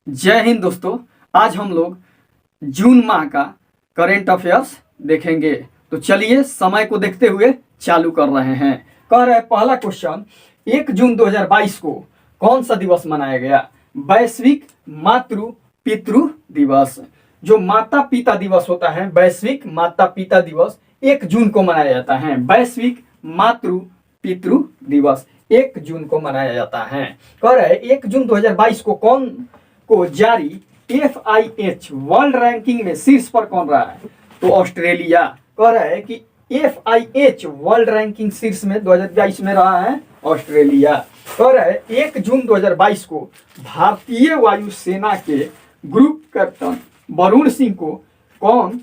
जय हिंद दोस्तों। आज हम लोग जून माह का करेंट अफेयर्स देखेंगे। तो चलिए समय को देखते हुए चालू कर रहे हैं। कह रहे पहला क्वेश्चन, 1 जून 2022 को कौन सा दिवस मनाया गया? वैश्विक मातृ पितृ दिवस। जो माता पिता दिवस होता है, वैश्विक माता पिता दिवस 1 जून को मनाया जाता है। वैश्विक मातृ पितृ दिवस 1 जून को मनाया जाता है। कह रहे 1 जून 2022 को कौन को जारी FIH वर्ल्ड रैंकिंग में शीर्ष पर कौन रहा है? तो ऑस्ट्रेलिया। कह रहा है कि FIH वर्ल्ड रैंकिंग शीर्ष में 2022 में रहा है ऑस्ट्रेलिया। कह रहा है 1 जून 2022 को भारतीय वायुसेना के ग्रुप कैप्टन वरुण सिंह को कौन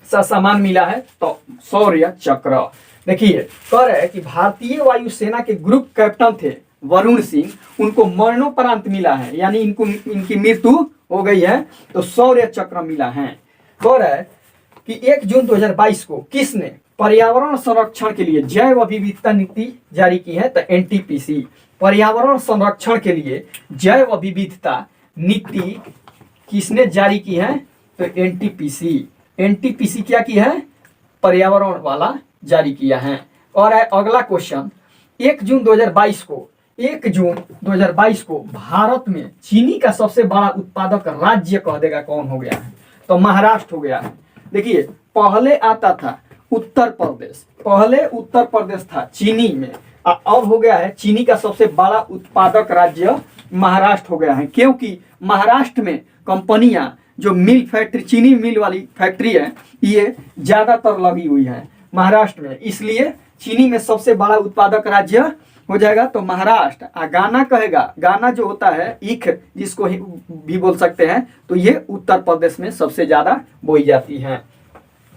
सा सम्मान मिला है? तो शौर्य चक्र। देखिए, कह रहे हैं कि भारतीय वायुसेना के ग्रुप कैप्टन थे वरुण सिंह, उनको मरणोपरांत मिला है, यानी इनकी मृत्यु हो गई है, तो शौर्य चक्र मिला है। कह रहा है कि 1 जून 2022 को किसने पर्यावरण संरक्षण के लिए जैव विविधता नीति जारी की है? तो NTPC। पर्यावरण संरक्षण के लिए जैव विविधता नीति किसने जारी की है? तो NTPC। NTPC क्या की है? पर्यावरण वाला जारी किया है। और अगला क्वेश्चन, 1 जून 2022 को 1 जून 2022 को भारत में चीनी का सबसे बड़ा उत्पादक राज्य कह देगा कौन हो गया है? तो महाराष्ट्र हो गया है। देखिए, पहले आता था उत्तर प्रदेश, पहले उत्तर प्रदेश था चीनी में, अब हो गया है चीनी का सबसे बड़ा उत्पादक राज्य महाराष्ट्र हो गया है। क्योंकि महाराष्ट्र में कंपनियां, जो मिल फैक्ट्री, चीनी मिल वाली फैक्ट्री है, ये ज्यादातर लगी हुई है महाराष्ट्र में, इसलिए चीनी में सबसे बड़ा उत्पादक राज्य हो जाएगा तो महाराष्ट्र। गाना कहेगा, गाना जो होता है ईख जिसको भी बोल सकते हैं, तो ये उत्तर प्रदेश में सबसे ज्यादा बोई जाती है।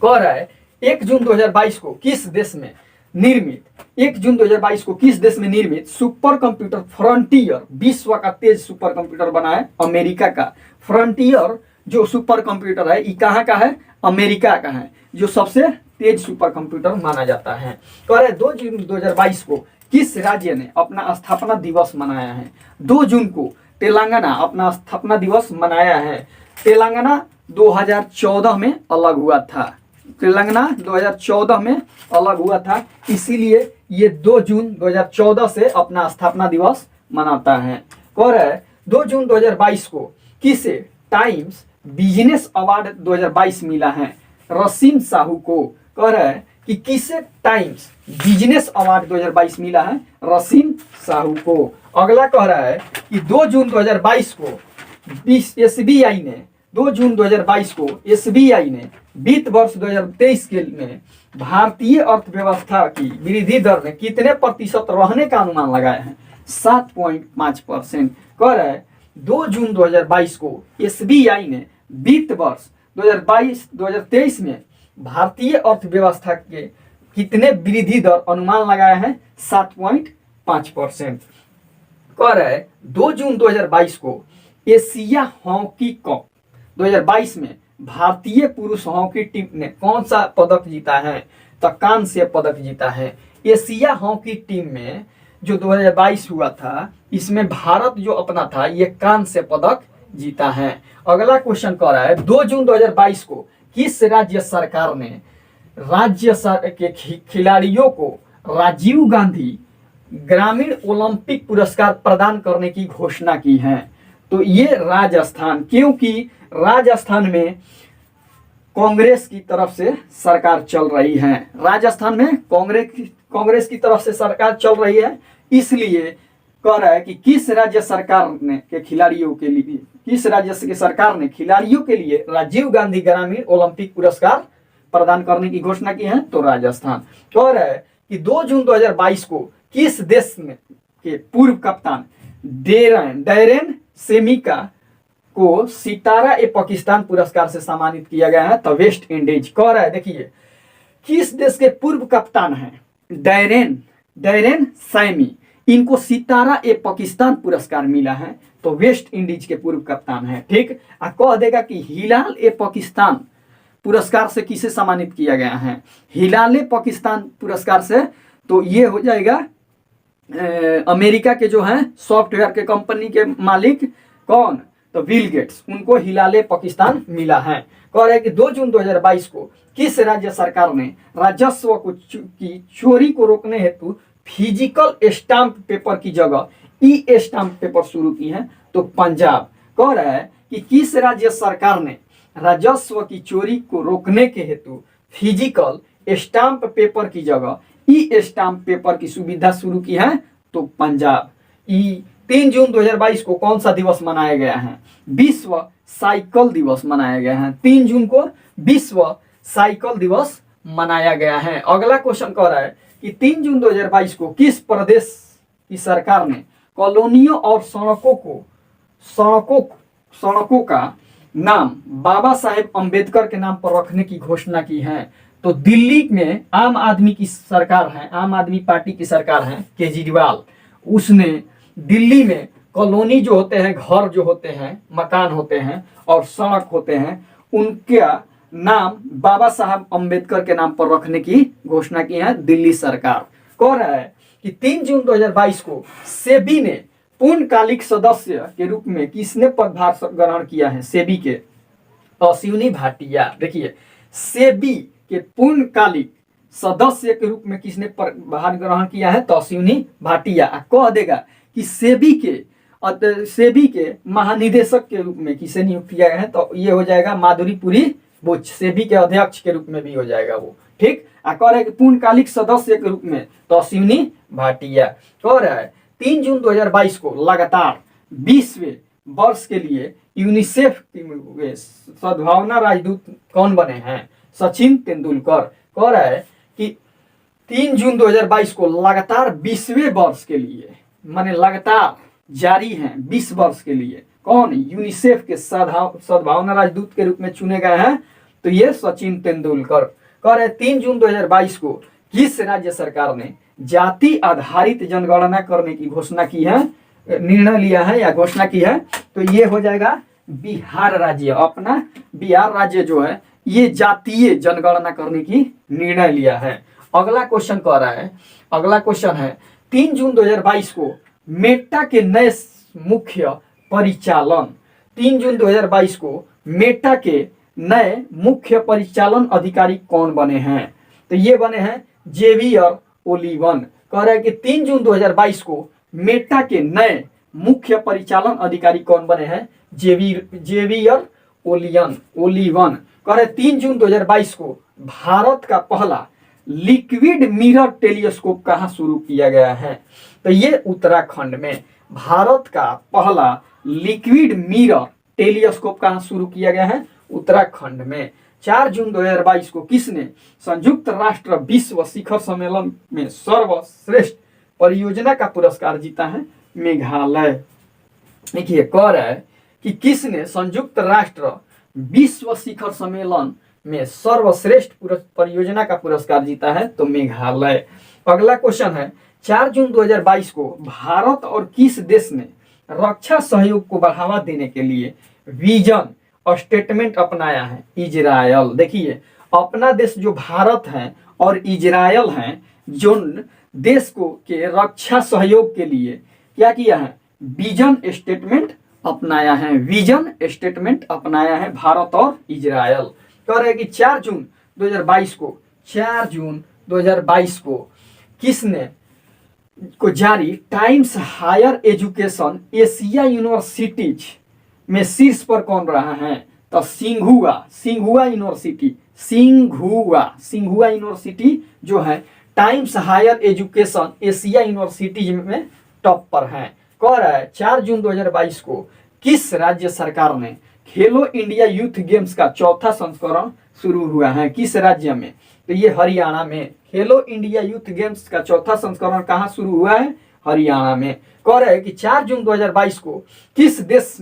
कह रहा है 1 जून 2022 को किस देश में निर्मित 1 जून 2022 को किस देश में निर्मित सुपर कंप्यूटर फ्रंटियर, विश्व का तेज सुपर कंप्यूटर बना है? अमेरिका का। फ्रंटियर जो सुपर कंप्यूटर है, ये कहाँ का है? अमेरिका का है, जो सबसे तेज सुपर कंप्यूटर माना जाता है। कह रहे 2 जून 2022 को किस राज्य ने अपना स्थापना दिवस मनाया है? 2 जून को तेलंगाना अपना स्थापना दिवस मनाया है। तेलंगाना 2014 में अलग हुआ था, तेलंगाना 2014 में अलग हुआ था, इसीलिए ये 2 जून 2014 से अपना स्थापना दिवस मनाता है। कह रहा है 2 जून 2022 को किसे टाइम्स बिजनेस अवार्ड 2022 मिला है? रसीम साहू को। कह रहा है कि किसे टाइम्स बिजनेस अवार्ड 2022 मिला है? रसीम साहू को। अगला कह रहा है कि 2 जून 2022 को SBI ने 2 जून 2022 को SBI ने वित्त वर्ष 2023 के में भारतीय अर्थव्यवस्था की वृद्धि दर में कितने प्रतिशत रहने का अनुमान लगाया है? 7.5%। कह रहा है 2 जून 2022 को SBI ने वित्त वर्ष 2022-2023 में भारतीय अर्थव्यवस्था के कितने वृद्धि दर अनुमान लगाया है? 7.5%। कह रहा है 2 जून 2022 को एशिया हॉकी कप 2022 में भारतीय पुरुष हॉकी टीम ने कौन सा पदक जीता है? तो कांस्य पदक जीता है। एशिया हॉकी टीम में जो 2022 हुआ था, इसमें भारत जो अपना था, ये कांस्य पदक जीता है। अगला क्वेश्चन कह रहा है 2 जून 2022 को किस राज्य सरकार ने के खिलाड़ियों को राजीव गांधी ग्रामीण ओलंपिक पुरस्कार प्रदान करने की घोषणा की है? तो ये राजस्थान, क्योंकि राजस्थान में कांग्रेस की तरफ से सरकार चल रही है, राजस्थान में कांग्रेस की तरफ से सरकार चल रही है, इसलिए कह रहा है कि किस राज्य सरकार ने के खिलाड़ियों के लिए, किस राज्य की सरकार ने खिलाड़ियों के लिए राजीव गांधी ग्रामीण ओलंपिक पुरस्कार प्रदान करने की घोषणा की है? तो राजस्थान। कह रहा है कि 2 जून 2022 को किस देश में के पूर्व कप्तान डैरेन सेमिका को सितारा ए पाकिस्तान पुरस्कार से सम्मानित किया गया है? तो वेस्ट इंडीज। कह रहा है देखिए, किस देश के पूर्व कप्तान हैं डैरेन सैमी, इनको सितारा ए पाकिस्तान पुरस्कार मिला है? तो वेस्ट इंडीज के पूर्व कप्तान है। ठीक, कह देगा कि हिलाल ए पाकिस्तान पुरस्कार से किसे सम्मानित किया गया है? हिलाल ए पाकिस्तान पुरस्कार से, तो ये हो जाएगा अमेरिका के जो हैं सॉफ्टवेयर के कंपनी के मालिक कौन? तो बिल गेट्स, उनको हिलाले पाकिस्तान मिला है। कह रहे हैं कि 2 जून 2022 को किस राज्य सरकार ने राजस्व की चोरी को रोकने हेतु फिजिकल स्टाम्प पेपर की जगह ई स्टाम्प पेपर शुरू की है? तो पंजाब। कह रहा है कि किस राज्य सरकार ने राजस्व की चोरी को रोकने के हेतु फिजिकल स्टाम्प पेपर की जगह ई स्टाम्प पेपर की सुविधा शुरू की है? तो पंजाब। 3 जून 2022 को कौन सा दिवस मनाया गया है? विश्व साइकिल दिवस मनाया गया है। 3 जून को विश्व साइकिल दिवस मनाया गया है। अगला क्वेश्चन कह रहा है कि 3 जून 2022 को किस प्रदेश की सरकार ने कॉलोनियों और सड़कों का नाम बाबा साहेब अंबेडकर के नाम पर रखने की घोषणा की है? तो दिल्ली में आम आदमी की सरकार है, आम आदमी पार्टी की सरकार है केजरीवाल, उसने दिल्ली में कॉलोनी जो होते हैं, घर जो होते हैं, मकान होते हैं और सड़क होते हैं, उनका नाम बाबा साहब अंबेडकर के नाम पर रखने की घोषणा की है दिल्ली सरकार। कह रहा है कि 3 जून 2022 को सेबी ने पूर्णकालिक सदस्य के रूप में किसने पदभार ग्रहण किया है? सेबी के अश्विनी भाटिया। देखिए, सेबी के पूर्णकालिक सदस्य के रूप में किसने पदभार ग्रहण किया है? तो अश्विनी भाटिया। कह देगा कि सेबी के महानिदेशक के रूप में किसे नियुक्त किया गया है? तो ये हो जाएगा माधुरीपुरी बुच, सेबी के अध्यक्ष के रूप में भी हो जाएगा वो। ठीक, कह रहा है कि पूर्णकालिक सदस्य के रूप में तो अश्विनी भाटिया। कह रहा है 3 जून 2022 को लगातार 20वें वर्ष के लिए यूनिसेफ के सद्भावना राजदूत कौन बने हैं? सचिन तेंदुलकर। कह रहा है कि 3 जून 2022 को लगातार 20वें वर्ष के लिए, माने लगातार जारी हैं 20 वर्ष के लिए, कौन यूनिसेफ के सद्भावना राजदूत के रूप में चुने गए हैं? तो ये सचिन तेंदुलकर। कह रहे 3 जून 2022 को किस राज्य सरकार ने जाति आधारित जनगणना करने की घोषणा की है, निर्णय लिया है या घोषणा की है? तो ये हो जाएगा बिहार राज्य। अपना बिहार राज्य जो है ये जातीय जनगणना करने की निर्णय लिया है। अगला क्वेश्चन कह रहा है, अगला क्वेश्चन है 3 जून 2022 को मेटा के नए मुख्य परिचालन, 3 जून 2022 को मेटा के नए मुख्य परिचालन अधिकारी कौन बने हैं? तो ये बने हैं जेवियर ओलिवन। कह रहा है कि 3 जून 2022 को मेटा के नए मुख्य परिचालन अधिकारी कौन बने हैं? Javier Olivan. कह रहे 3 जून 2022 को भारत का पहला लिक्विड मिरर टेलीस्कोप कहाँ शुरू किया गया है? तो ये उत्तराखंड में भारत का पहला लिक्विड मिरर टेलीस्कोप कहाँ शुरू किया गया है? उत्तराखंड में। 4 जून 2022 को किसने संयुक्त राष्ट्र विश्व शिखर सम्मेलन में सर्वश्रेष्ठ परियोजना का पुरस्कार जीता है? मेघालय। देखिए, कह रहा है कि किसने संयुक्त राष्ट्र विश्व शिखर सम्मेलन में सर्वश्रेष्ठ परियोजना का पुरस्कार जीता है? तो मेघालय। अगला क्वेश्चन है 4 जून 2022 को भारत और किस देश ने रक्षा सहयोग को बढ़ावा देने के लिए विजन स्टेटमेंट अपनाया है? इजरायल। देखिए, अपना देश जो भारत है और इजरायल है, जो देश को के रक्षा सहयोग के लिए क्या किया है? विजन स्टेटमेंट अपनाया है। विजन स्टेटमेंट अपनाया है भारत और इजरायल। कह रहे हैं कि 4 जून 2022 को, 4 जून 2022 को किसने को जारी Times higher education Asia universities में शीर्ष पर कौन रहा है? तो सिंघुआ यूनिवर्सिटी जो है Times higher education Asia universities में टॉप पर है। कह रहा है 4 जून 2022 को किस राज्य सरकार ने खेलो इंडिया यूथ गेम्स का 4था संस्करण शुरू हुआ है? किस राज्य में? तो ये हरियाणा में। खेलो इंडिया यूथ गेम्स का 4था संस्करण कहाँ शुरू हुआ है? हरियाणा में। कह रहे हैं कि 4 जून 2022 को किस देश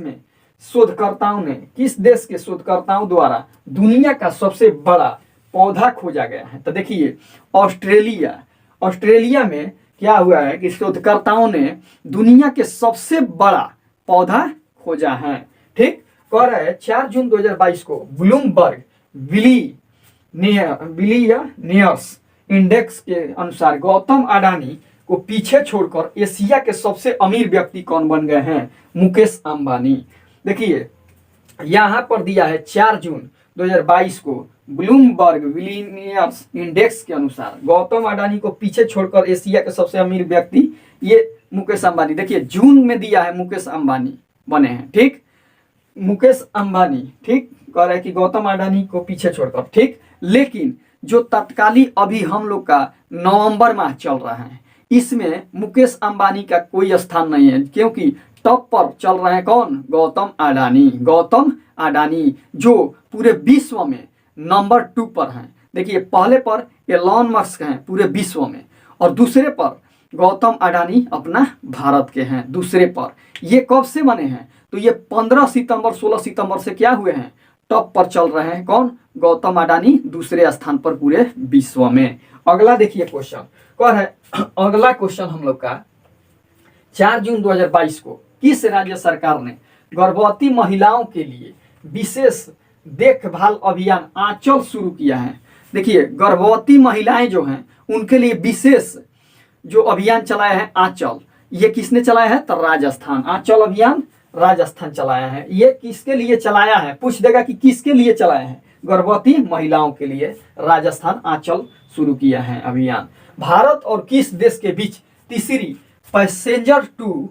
के शोधकर्ताओं द्वारा दुनिया का सबसे बड़ा पौधा खोजा गया है? तो देखिए, ऑस्ट्रेलिया में क्या हुआ है कि शोधकर्ताओं ने दुनिया के सबसे बड़ा पौधा खोजा है। ठीक, कह रहा है 4 जून 2022 को ब्लूमबर्ग बिलियनियर्स इंडेक्स के अनुसार गौतम अडानी को पीछे छोड़कर एशिया के सबसे अमीर व्यक्ति कौन बन गए हैं? मुकेश अंबानी। देखिए यहाँ पर दिया है 4 जून 2022 को ब्लूमबर्ग बिलियनियर्स इंडेक्स के अनुसार गौतम अडानी को पीछे छोड़कर एशिया के सबसे अमीर व्यक्ति ये मुकेश अंबानी। देखिए जून में दिया है मुकेश अंबानी बने हैं, ठीक, मुकेश अंबानी, ठीक, कह रहे हैं कि गौतम अडानी को पीछे छोड़कर, ठीक। लेकिन जो तत्कालीन अभी हम लोग का नवंबर माह चल रहा है इसमें मुकेश अंबानी का कोई स्थान नहीं है, क्योंकि टॉप पर चल रहे हैं कौन, गौतम अडानी। गौतम अडानी जो पूरे विश्व में नंबर 2 पर हैं। देखिए पहले पर एलॉन मस्क हैं पूरे विश्व में, और दूसरे पर गौतम अडानी अपना भारत के हैं दूसरे पर। ये कब से बने हैं, तो ये 15 सितंबर 16 सितंबर से क्या हुए हैं, टॉप पर चल रहे हैं कौन, गौतम अडानी दूसरे स्थान पर पूरे विश्व में। अगला देखिए क्वेश्चन कौन है, अगला क्वेश्चन हम लोग का 4 जून 2022 को किस राज्य सरकार ने गर्भवती महिलाओं के लिए विशेष देखभाल अभियान आंचल शुरू किया है। देखिए गर्भवती महिलाएं जो हैं उनके लिए विशेष जो अभियान चलाया है आंचल, ये किसने चलाया है, तो राजस्थान। आंचल अभियान राजस्थान चलाया है। ये किसके लिए चलाया है, पूछ देगा कि किसके लिए चलाया है, गर्भवती महिलाओं के लिए राजस्थान आंचल शुरू किया है अभियान। भारत और किस देश के बीच तीसरी पैसेंजर टू,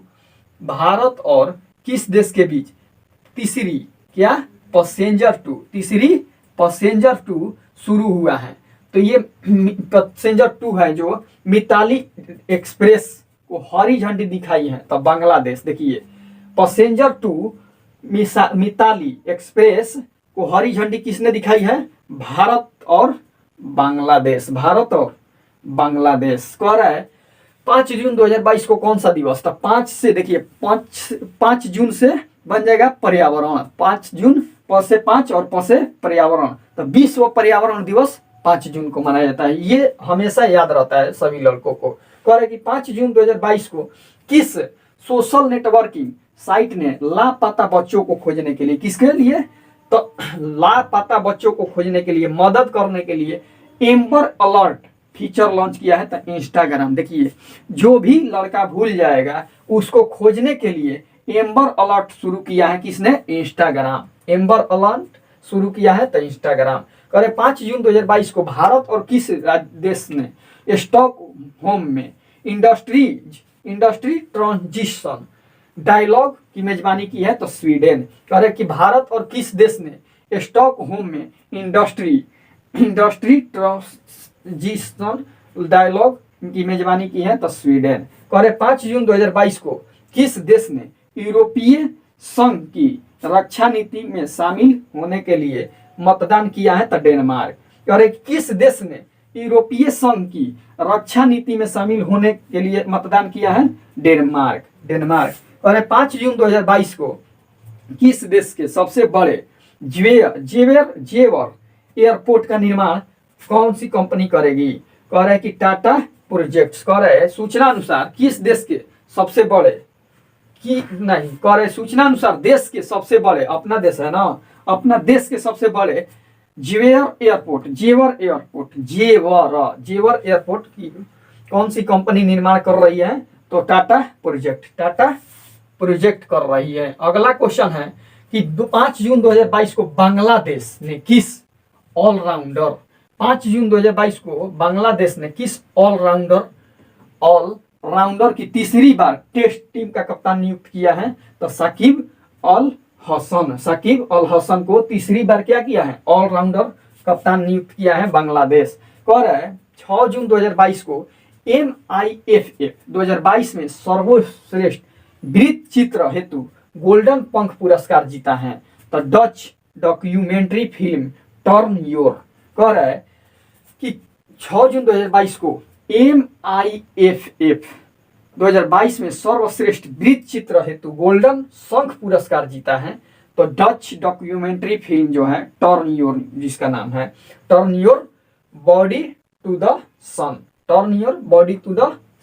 भारत और किस देश के बीच तीसरी क्या पैसेंजर टू, तीसरी पैसेंजर टू शुरू हुआ है। तो ये पैसेंजर 2 है जो मिताली एक्सप्रेस को हरी झंडी दिखाई है, तो बांग्लादेश। देखिए पैसेंजर 2 मिताली एक्सप्रेस को हरी झंडी किसने दिखाई है, भारत और बांग्लादेश। भारत और बांग्लादेश। कह रहा है 5 जून 2022 को कौन सा दिवस था, 5 से देखिए 5 जून से बन जाएगा पर्यावरण। 5 जून प से 5 और प से पर्यावरण, तो विश्व पर्यावरण दिवस 5 जून को मनाया जाता है। ये हमेशा याद रहता है सभी लड़कों को। कह रहे कि 5 जून 2022 को किस सोशल नेटवर्किंग साइट ने लापता बच्चों को खोजने के लिए, किसके लिए, तो लापता बच्चों को खोजने के लिए मदद करने के लिए एम्बर अलर्ट फीचर लॉन्च किया है, तो इंस्टाग्राम। देखिए जो भी लड़का भूल जाएगा उसको खोजने के लिए एम्बर अलर्ट शुरू किया है किसने, इंस्टाग्राम। एम्बर अलर्ट शुरू किया है तो इंस्टाग्राम। कह रहे 5 जून 2022 को भारत और किस देश ने स्टॉकहोम में इंडस्ट्री ट्रांजिशन डायलॉग की मेजबानी की है, तो स्वीडन। कह रहे कि भारत और किस देश ने स्टॉकहोम में इंडस्ट्री ट्रांजिशन डायलॉग की मेजबानी की है, तो स्वीडन। कह रहे 5 जून 2022 को किस देश ने यूरोपीय संघ की रक्षा नीति में शामिल होने के लिए मतदान किया है, तो डेनमार्क। कह रहे किस देश ने यूरोपीय संघ की रक्षा नीति में शामिल होने के लिए मतदान किया है, डेनमार्क। कह रहे 5 जून 2022 को किस देश के सबसे बड़े जेवर एयरपोर्ट का निर्माण कौन सी कंपनी करेगी, कह रहे कि टाटा प्रोजेक्ट्स। कह रहे सूचना अनुसार किस देश के सबसे बड़े की नहीं, कह रहे सूचना अनुसार देश के सबसे बड़े, अपना देश है ना, अपना देश के सबसे बड़े जेवर एयरपोर्ट की कौन सी कंपनी निर्माण कर रही है, तो टाटा प्रोजेक्ट कर रही है। अगला क्वेश्चन है कि 5 जून 2022 को बांग्लादेश ने किस ऑलराउंडर, 5 जून 2022 को बांग्लादेश ने किस ऑलराउंडर की तीसरी बार टेस्ट टीम का कप्तान नियुक्त किया है, तो साकिब अल हसन को तीसरी बार क्या किया है, ऑलराउंडर कप्तान नियुक्त किया है बांग्लादेश। कह रहा है 6 जून 2022 को MIFF 2022 में सर्वश्रेष्ठ वृत्त चित्र हेतु गोल्डन पंख पुरस्कार जीता है, तो Dutch documentary film turn your. कह रहा है कि 6 जून 2022 को MIFF 2022 में सर्वश्रेष्ठ वृत्त चित्र हेतु गोल्डन शंख पुरस्कार जीता है, तो डच डॉक्यूमेंट्री फिल्म जो है टर्न योर, जिसका नाम है turn your body to the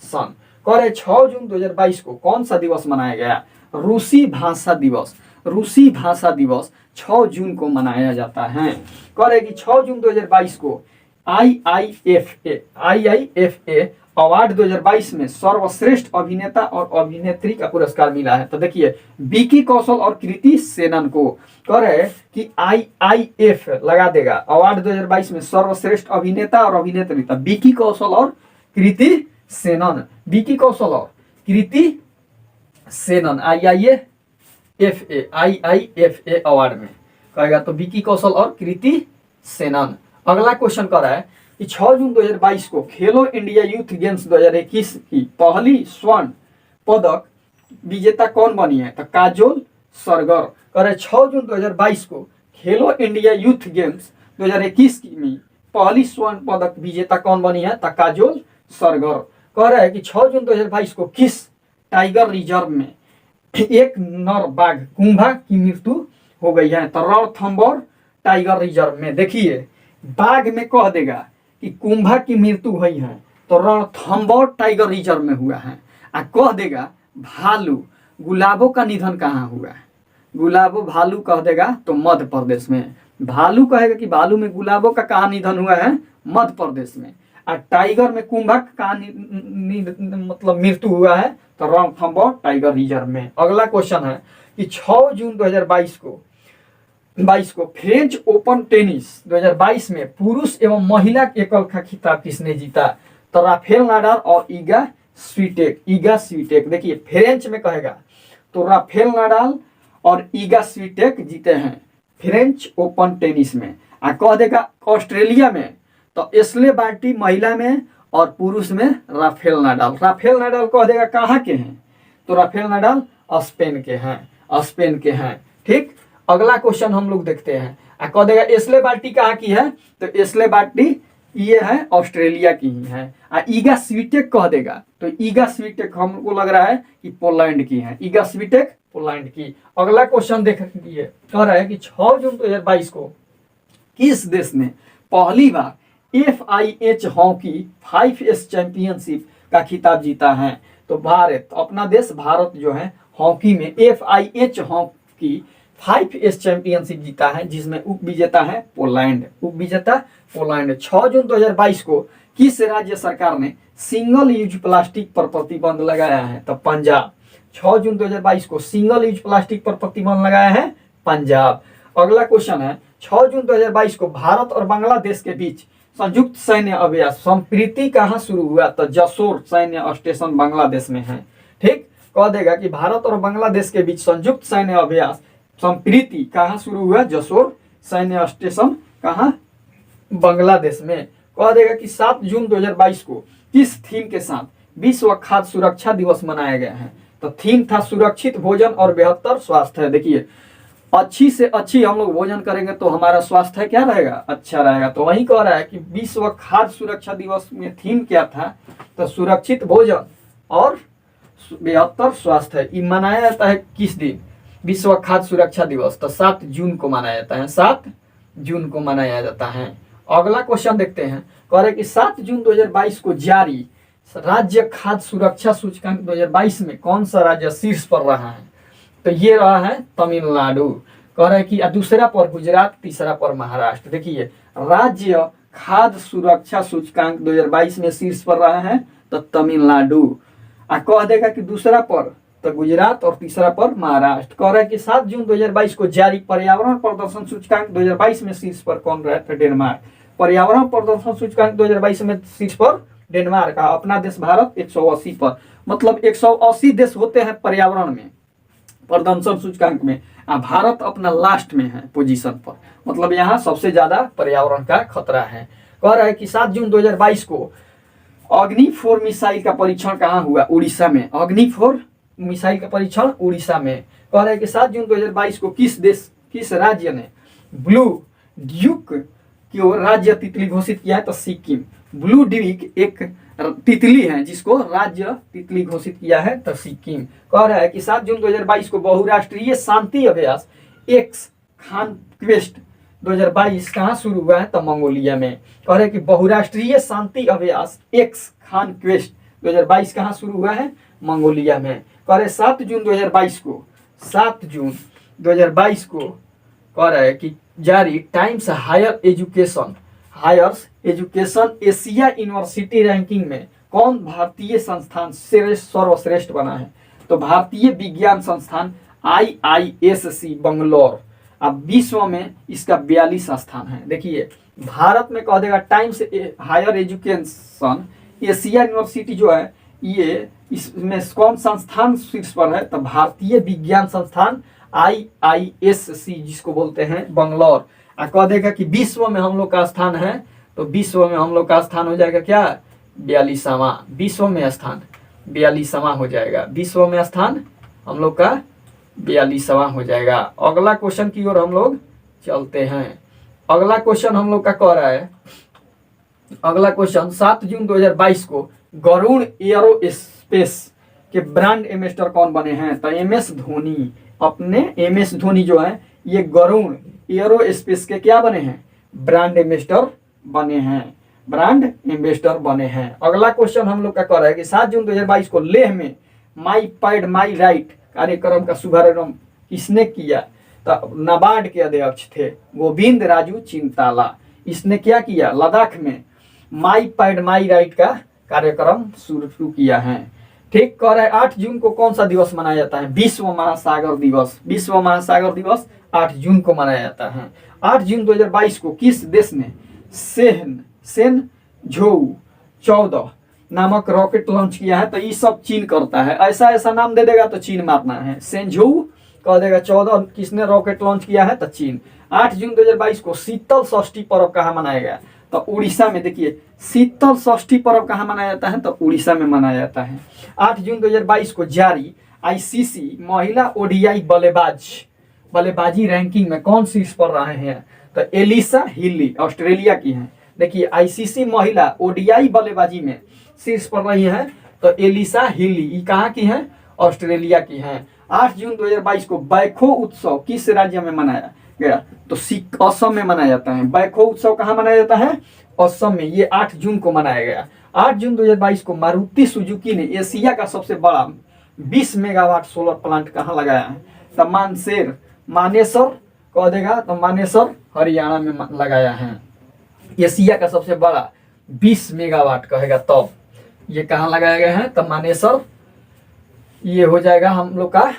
sun. कह रहे 6 जून 2022 को कौन सा दिवस मनाया गया, रूसी भाषा दिवस 6 जून को मनाया जाता है। कह रहे कि 6 जून 2022 को IIFA अवार्ड 2022 में सर्वश्रेष्ठ अभिनेता और अभिनेत्री का पुरस्कार मिला है। तो देखिए विकी कौशल और कृति सेनन को कह रहे हैं कि IIF लगा देगा। अवार्ड 2022 में सर्वश्रेष्ठ अभिनेता और अभिनेत्री, तो विकी कौशल और कृति सेनन, विकी कौशल और कृति सेनन IIFA अवार्ड में कहेगा, तो विकी कौशल और कृति सेनन। अगला क्वेश्चन कर रहा है कि 6 जून 2022 को खेलो इंडिया यूथ गेम्स 2021 की पहली स्वर्ण पदक विजेता कौन बनी है? तो काजोल सरगर। कह रहे 6 जून 2022 को खेलो इंडिया यूथ गेम्स 2021 की में पहली स्वर्ण पदक विजेता कौन बनी है? तो काजोल सरगर। कह रहा है कि 6 जून 2022 को किस टाइगर रिजर्व में एक नर बाघ कुंभा की मृत्यु हो गई है? तो रणथंभौर टाइगर रिजर्व में। देखिए बाघ में कह देगा कि कुंभा की मृत्यु हुई है तो रणथंभौर टाइगर रिजर्व में हुआ है। आ कह देगा भालू गुलाबों का निधन कहाँ हुआ है? गुलाबो भालू कह देगा तो मध्य प्रदेश में। भालू कहेगा कि भालू में गुलाबों का कहाँ निधन हुआ है? मध्य प्रदेश में। और टाइगर में कुंभा का कहाँ मतलब मृत्यु हुआ है? तो रणथंभौर टाइगर रिजर्व में। अगला क्वेश्चन है कि 6 जून 2022 को फ्रेंच ओपन टेनिस 2022 में पुरुष एवं महिला एकल का खिताब किसने जीता? तो राफेल नाडाल और ईगा स्वीटेक। देखिए फ्रेंच में कहेगा तो राफेल नाडाल और ईगा स्वीटेक जीते हैं फ्रेंच ओपन टेनिस में। आ कह देगा ऑस्ट्रेलिया में तो एस्ले बार्टी महिला में और पुरुष में राफेल नाडाल कह देगा कहाँ के हैं? तो राफेल नाडाल स्पेन के हैं। ठीक, अगला क्वेश्चन हम लोग देखते हैं। कह देगा एस्ले बार्टी कहाँ की है? तो एस्ले बार्टी ये है ऑस्ट्रेलिया की ही है। ईगा स्वीटेक कह देगा तो ईगा स्वीटेक हमको लग रहा है कि पोलैंड की है। ईगा स्वीटेक पोलैंड की। अगला क्वेश्चन देखिए कह रहा है कि 6 जून 2022 को किस देश ने पहली बार FIH हॉकी 5S चैंपियनशिप का खिताब जीता है? तो भारत, अपना देश भारत जो है हॉकी में FIH हॉकी 5S चैंपियनशिप जीता है, जिसमें उप विजेता है पोलैंड। 6 जून 2022 को किस राज्य सरकार ने सिंगल यूज प्लास्टिक पर प्रतिबंध लगाया है? तो पंजाब। 6 जून 2022 को सिंगल यूज प्लास्टिक पर प्रतिबंध लगाया है पंजाब। अगला क्वेश्चन है 6 जून 2022 को भारत और बांग्लादेश के बीच संयुक्त सैन्य अभ्यास संप्रीति कहाँ शुरू हुआ? तो जसोर सैन्य स्टेशन बांग्लादेश में है। ठीक, कह देगा कि भारत और बांग्लादेश के बीच संयुक्त सैन्य अभ्यास संप्रीति कहाँ शुरू हुआ? जसोर सैन्य स्टेशन कहाँ? बांग्लादेश में। कह देगा कि 7 जून 2022 को किस थीम के साथ विश्व खाद्य सुरक्षा दिवस मनाया गया है? तो थीम था सुरक्षित भोजन और बेहतर स्वास्थ्य। देखिए अच्छी से अच्छी हम लोग भोजन करेंगे तो हमारा स्वास्थ्य क्या रहेगा? अच्छा रहेगा। तो वही कह रहा है कि विश्व खाद्य सुरक्षा दिवस में थीम क्या था? तो सुरक्षित भोजन और बेहतर स्वास्थ्य। ये मनाया जाता है किस दिन? विश्व खाद्य सुरक्षा दिवस। तो 7 जून को मनाया जाता है। 7 जून को मनाया जाता है। अगला क्वेश्चन देखते हैं। कह रहे कि 7 जून 2022 को जारी राज्य खाद्य सुरक्षा सूचकांक 2022 में कौन सा राज्य शीर्ष पर रहा है? तो ये रहा है तमिलनाडु। कह रहे कि दूसरा पर गुजरात, तीसरा पर महाराष्ट्र। देखिए राज्य खाद्य सुरक्षा सूचकांक 2022 में शीर्ष पर रहा है तो तमिलनाडु। कह देगा कि दूसरा पर तो गुजरात और तीसरा पर महाराष्ट्र। कह रहा है कि 7 जून 2022 को जारी पर्यावरण प्रदर्शन सूचकांक 2022 में शीर्ष पर कौन रहा? तो डेनमार्क। पर्यावरण प्रदर्शन सूचकांक 2022 में शीर्ष पर डेनमार्क। अपना देश भारत 180 पर। मतलब 180 देश होते हैं पर्यावरण में प्रदर्शन सूचकांक में। भारत अपना लास्ट में है पोजीशन पर। मतलब यहाँ सबसे ज्यादा पर्यावरण का खतरा है। कह रहा है कि 7 जून 2022 को अग्नि-4 मिसाइल का परीक्षण कहाँ हुआ? उड़ीसा में। अग्नि-4 मिसाइल का परीक्षण उड़ीसा में। कह रहा है कि 7 जून 2022 को किस राज्य ने ब्लू ड्यूक की राज्य तितली घोषित किया है? तो सिक्किम। ब्लू ड्यूक एक तितली है जिसको राज्य तितली घोषित किया है तो सिक्किम। कह रहा है कि 7 जून 2022 को बहुराष्ट्रीय शांति अभ्यास एक्स कॉन्क्वेस्ट 2022 कहाँ शुरू हुआ है? तो मंगोलिया में। कह रहे कि बहुराष्ट्रीय शांति अभ्यास एक्स कॉन्क्वेस्ट 2022 कहाँ शुरू हुआ है? मंगोलिया में। कह रहे 7 जून 2022 को कह रहा है कि जारी Times higher education Asia university ranking में कौन भारतीय संस्थान सर्वश्रेष्ठ बना है? तो भारतीय विज्ञान संस्थान IISc बंगलौर। अब विश्व में इसका 42 स्थान है। देखिए भारत में कह देगा Times higher education Asia university जो है ये इसमें कौन संस्थान शीर्ष पर है? तो भारतीय विज्ञान संस्थान IISc जिसको बोलते हैं बंगलौर। कह देगा कि विश्व में हम लोग का स्थान है, तो विश्व में हम लोग का स्थान हो जाएगा क्या? 42वां। विश्व में स्थान 42वां हो जाएगा। विश्व में स्थान हम लोग का 42वां हो जाएगा। अगला क्वेश्चन की ओर हम लोग चलते हैं। अगला क्वेश्चन हम लोग का कह रहा है, अगला क्वेश्चन 7 जून 2022 को गरुड़ एयरोस्पेस के ब्रांड एम्बेसडर कौन बने हैं? तो MS धोनी। अपने MS धोनी जो है ये गरुड़ एयरोस्पेस के क्या बने हैं? ब्रांड एम्बेसडर बने हैं। ब्रांड एम्बेसडर बने हैं। अगला क्वेश्चन हम लोग का कह रहा है कि 7 जून 2022 को लेह में माई पैड माई राइट कार्यक्रम का शुभारंभ किसने किया? तो नाबार्ड के अध्यक्ष थे गोविंद राजू चिंताला। इसने क्या किया? लद्दाख में माई पैड माई राइट का कार्यक्रम शुरू किया है। ठीक कह रहा है 8 जून को कौन सा दिवस मनाया जाता है? विश्व महासागर दिवस। विश्व महासागर दिवस 8 जून को मनाया जाता है। 8 जून 2022 को किस देश ने सेन झोउ 14 नामक रॉकेट लॉन्च किया है? तो ये सब चीन करता है। ऐसा ऐसा नाम दे देगा तो चीन मारना है। सेन झोउ कह देगा 14 किसने रॉकेट लॉन्च किया है? तो चीन। 8 जून 2022 को शीतल षष्ठी पर्व कहाँ मनाया गया? तो उड़ीसा में। देखिए शीतल षष्ठी पर्व कहाँ मनाया जाता है? तो उड़ीसा में मनाया जाता है। 8 जून 2022 को जारी ICC महिला ODI बल्लेबाजी रैंकिंग में कौन शीर्ष पर रहे हैं? तो एलिसा हिली ऑस्ट्रेलिया की हैं। देखिए ICC महिला ODI बल्लेबाजी में शीर्ष पर रही है तो एलिसा हिली ये कहाँ की हैं? ऑस्ट्रेलिया की हैं। 8 जून 2022 को बैखो उत्सव किस राज्य में मनाया गया? तो असम में मनाया जाता है। बैखो उत्सव कहाँ मनाया जाता है? असम में। ये 8 जून को मनाया गया। 8 जून 2022 को मारुति सुजुकी ने एशिया का सबसे बड़ा 20 मेगावाट सोलर प्लांट कहाँ लगाया है? तो मानेसर कह देगा तो मानेसर हरियाणा में लगाया है। एशिया का सबसे बड़ा 20 मेगावाट कहेगा तब ये कहाँ लगाया गया है? तो मानेसर ये हो जाएगा हम लोग का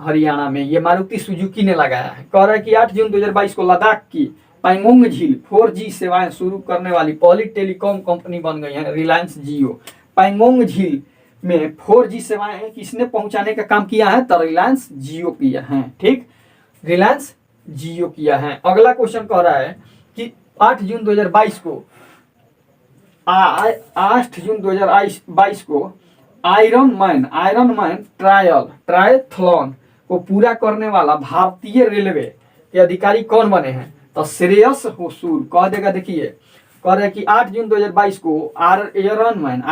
हरियाणा में। ये मारुति सुजुकी ने लगाया है। कह रहा है कि 8 जून 2022 को लद्दाख की पैंगोंग झील 4G सेवाएं शुरू करने वाली पहली टेलीकॉम कंपनी बन गई है रिलायंस जियो। पैंगोंग झील में 4G सेवाएं किसने पहुंचाने का काम किया है? तो रिलायंस जियो किया है। ठीक, रिलायंस जियो किया है। अगला क्वेश्चन कह रहा है कि 8 जून 2022 को 8 जून 2022 को आयरन मैन ट्रायथलॉन को पूरा करने वाला भारतीय रेलवे के अधिकारी कौन बने हैं? तो श्रेयस होसूर कह देगा। देखिए कह रहे हैं कि 8 जून 2022 को आयरन मैन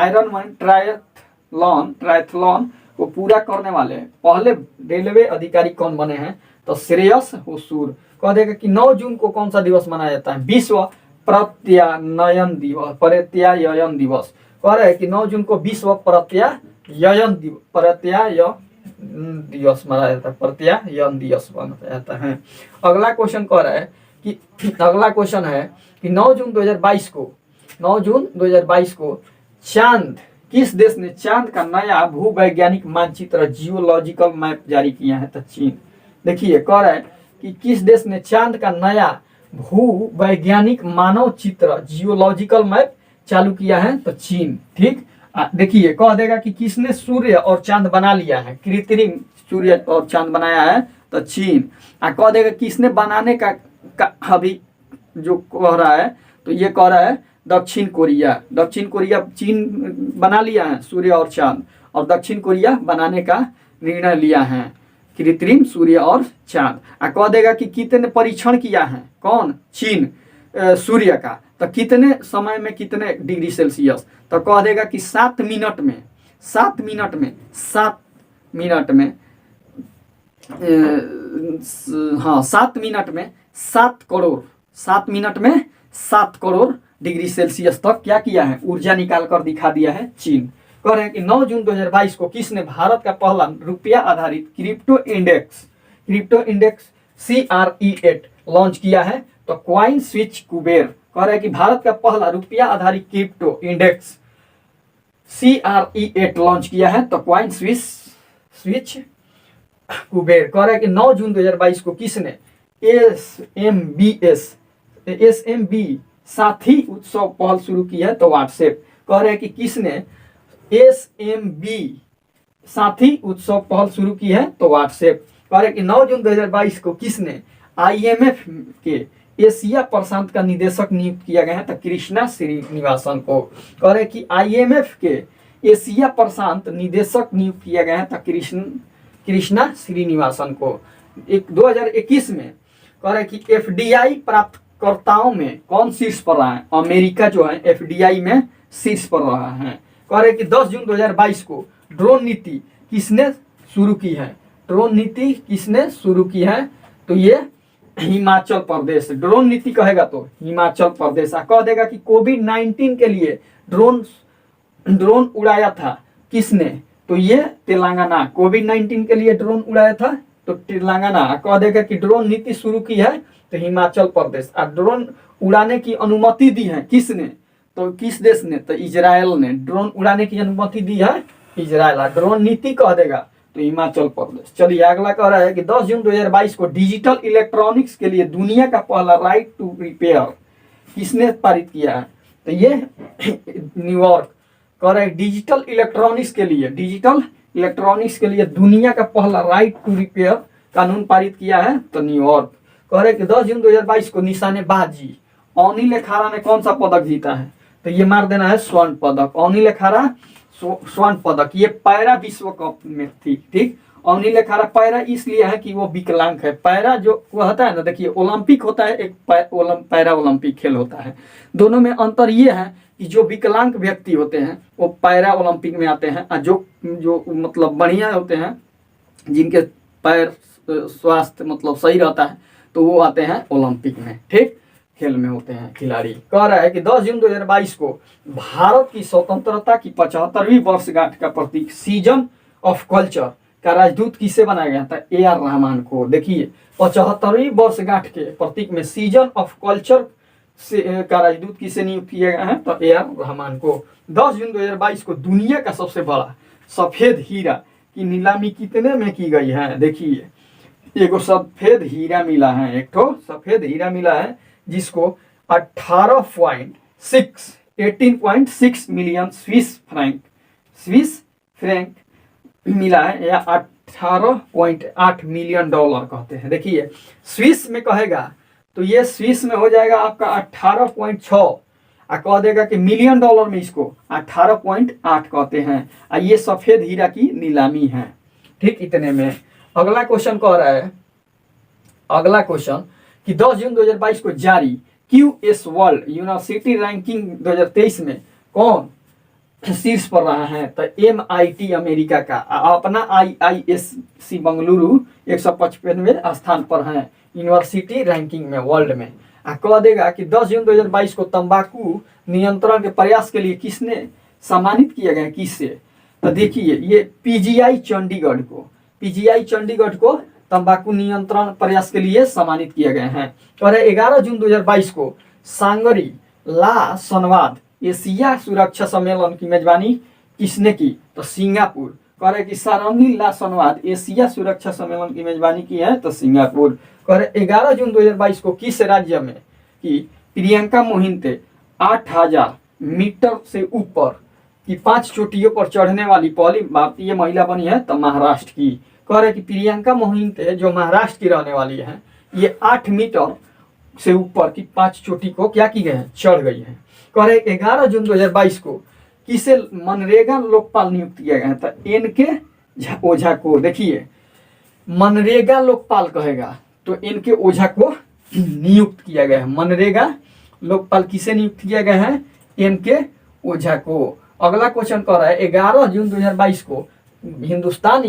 ट्रायथलॉन को पूरा करने वाले पहले रेलवे अधिकारी कौन बने हैं? तो श्रेयस होसूर। कह देगा कि 9 जून को कौन सा दिवस मनाया जाता है? विश्व प्रत्यायन दिवस। कह रहे हैं कि 9 जून को विश्व प्रत्यायन दिवस मनाया जाता है। प्रत्यायन दिवस मनाया जाता है। अगला क्वेश्चन कह रहा है कि 9 जून 2022 को चांद किस देश ने चांद का नया भूवैज्ञानिक मानचित्र जियोलॉजिकल मैप जारी किया है? तो चीन। देखिए कह रहा है कि किस देश ने चांद का नया भूवैज्ञानिक मानव चित्र जियोलॉजिकल मैप चालू किया है? तो चीन। ठीक, देखिए कह देगा कि किसने सूर्य और चांद बना लिया है? कृत्रिम सूर्य और चांद बनाया है? तो चीन। कह देगा किसने बनाने का अभी जो कह रहा है तो ये कह रहा है दक्षिण कोरिया। चीन बना लिया है सूर्य और चांद और दक्षिण कोरिया बनाने का निर्णय लिया है कृत्रिम सूर्य और चांद। कह देगा कि कितने परीक्षण किया है? कौन? चीन सूर्य का। तो कितने समय में कितने डिग्री सेल्सियस? तो कह देगा कि 7 मिनट में 7 मिनट में 7 करोड़ डिग्री सेल्सियस तक क्या किया है? ऊर्जा निकाल कर दिखा दिया है चीन। कह रहे हैं कि 9 जून 2022 को किसने भारत का पहला रुपया आधारित क्रिप्टो इंडेक्स CRE8 लॉन्च किया है? तो क्वाइन स्विच कुबेर। कह रहे हैं कि भारत का पहला रुपया आधारित क्रिप्टो इंडेक्स CRE8 लॉन्च किया है। तो कॉइन स्विच कुबेर कह रहा है कि 9 जून 2022 को किसने SMB साथी उत्सव पहल शुरू की है? तो व्हाट्सएप। कह रहे हैं कि किसने SMB साथी उत्सव पहल शुरू की है? तो व्हाट्सएप। कह रहे हैं कि 9 जून 2022 को किसने IMF के एशिया प्रशांत का निदेशक नियुक्त किया गया है? तो कृष्णा श्रीनिवासन को। कह रहे हैं कि IMF के एशिया प्रशांत निदेशक नियुक्त किया गया है? तो कृष्णा श्रीनिवासन को। 2021 में कह रहे हैं कि FDI प्राप्तकर्ताओं में कौन शीर्ष पर रहा है? अमेरिका जो है FDI में शीर्ष पर रहा है। कह रहे हैं कि 10 जून 2022 को ड्रोन नीति किसने शुरू की है? ड्रोन नीति किसने शुरू की है? तो ये हिमाचल प्रदेश। ड्रोन नीति कहेगा तो हिमाचल प्रदेश। कह देगा कि कोविड-19 के लिए ड्रोन उड़ाया था किसने? तो ये तेलंगाना। कोविड-19 के लिए ड्रोन उड़ाया था तो तेलंगाना। कह देगा कि ड्रोन नीति शुरू की है तो हिमाचल प्रदेश। और ड्रोन उड़ाने की अनुमति दी है किसने? तो किस देश ने? तो इजराइल ने ड्रोन उड़ाने की अनुमति दी है, इजराइल। ड्रोन नीति कह देगा तो हिमाचल प्रदेश। चलिए अगला कह रहा है कि 10 जून 2022 को डिजिटल इलेक्ट्रॉनिक्स के लिए दुनिया का पहला राइट टू रिपेयर किसने पारित किया है? तो ये न्यूयॉर्क। कह रहा है डिजिटल इलेक्ट्रॉनिक्स के लिए दुनिया का पहला राइट टू रिपेयर कानून पारित किया है? तो न्यूयॉर्क। कह रहे कि 10 जून 2022 को निशानेबाजी अनिल लेखारा ने कौन सा पदक जीता है? तो ये मार देना है स्वर्ण पदक। अनिल लेखारा स्वर्ण पदक। ये पैरा विश्व कप में थी। ठीक, अनिल लेखारा पैरा इसलिए है कि वो विकलांग है। पैरा जो वो होता है ना, देखिए ओलंपिक होता है, एक पैरा ओलंपिक खेल होता है। दोनों में अंतर ये है कि जो विकलांग व्यक्ति होते हैं वो पैरा ओलंपिक में आते हैं, और जो मतलब बढ़िया होते हैं, जिनके पैर स्वास्थ्य मतलब सही रहता है, तो वो आते हैं ओलंपिक में। ठीक, खेल में होते हैं खिलाड़ी। कह रहा है कि 10 जून 2022 को भारत की स्वतंत्रता की 75वीं वर्षगांठ का प्रतीक सीजन ऑफ कल्चर का राजदूत किसे बनाया गया था? AR रहमान को। देखिए 75वीं वर्षगांठ के प्रतीक में सीजन ऑफ कल्चर का राजदूत किसे नियुक्त किया गया है? तो AR रहमान को। 10 जून 2022 को दुनिया का सबसे बड़ा सफेद हीरा की नीलामी कितने में की गई है? देखिए एगो सफेद हीरा मिला है, एक तो सफेद हीरा मिला है जिसको 18.6 मिलियन स्विस फ्रैंक मिला है, या 18.8 मिलियन डॉलर कहते हैं। देखिए स्विस में कहेगा तो ये स्विस में हो जाएगा आपका 18.6, कह देगा कि मिलियन डॉलर में इसको 18.8 कहते हैं। ये सफेद हीरा की नीलामी है। ठीक, इतने में अगला क्वेश्चन कह रहा है, अगला क्वेश्चन कि 10 जून 2022 को जारी QS वर्ल्ड यूनिवर्सिटी रैंकिंग 2023 में कौन शीर्ष पर रहा है? तो MIT अमेरिका का अपना IISc बंगलुरु 155वें स्थान पर है यूनिवर्सिटी रैंकिंग में वर्ल्ड में। कह देगा कि 10 जून 2022 को तंबाकू नियंत्रण के प्रयास के लिए किसने सम्मानित किया गया, किससे? तो देखिए ये PGI चंडीगढ़ को तंबाकू नियंत्रण प्रयास के लिए सम्मानित किया गया है। और 11 जून 2022 को सांगरी ला संवाद एशिया सुरक्षा सम्मेलन की मेजबानी किसने की? तो सिंगापुर। कह रहे कि सारंगी ला संवाद एशिया सुरक्षा सम्मेलन की मेजबानी की है? तो सिंगापुर। कह रहे 11 जून 2022 को किस राज्य में कि प्रियंका मोहिते 8000 मीटर से ऊपर की 5 चोटियों पर चढ़ने वाली पहली भारतीय महिला बनी है? तो महाराष्ट्र की। कह रहे कि प्रियंका मोहिते जो महाराष्ट्र की रहने वाली है, ये 8 मीटर से ऊपर की 5 चोटी को क्या की गई है? चढ़ गई है। कह रहे 11 जून 2022 को किसे मनरेगा लोकपाल नियुक्त किया गया है? तो NK ओझा को। देखिए मनरेगा लोकपाल कहेगा तो NK ओझा को नियुक्त किया गया है। मनरेगा लोकपाल किसे नियुक्त किया गया है? NK ओझा को। अगला क्वेश्चन कह रहा है 11 जून 2022 को हिंदुस्तान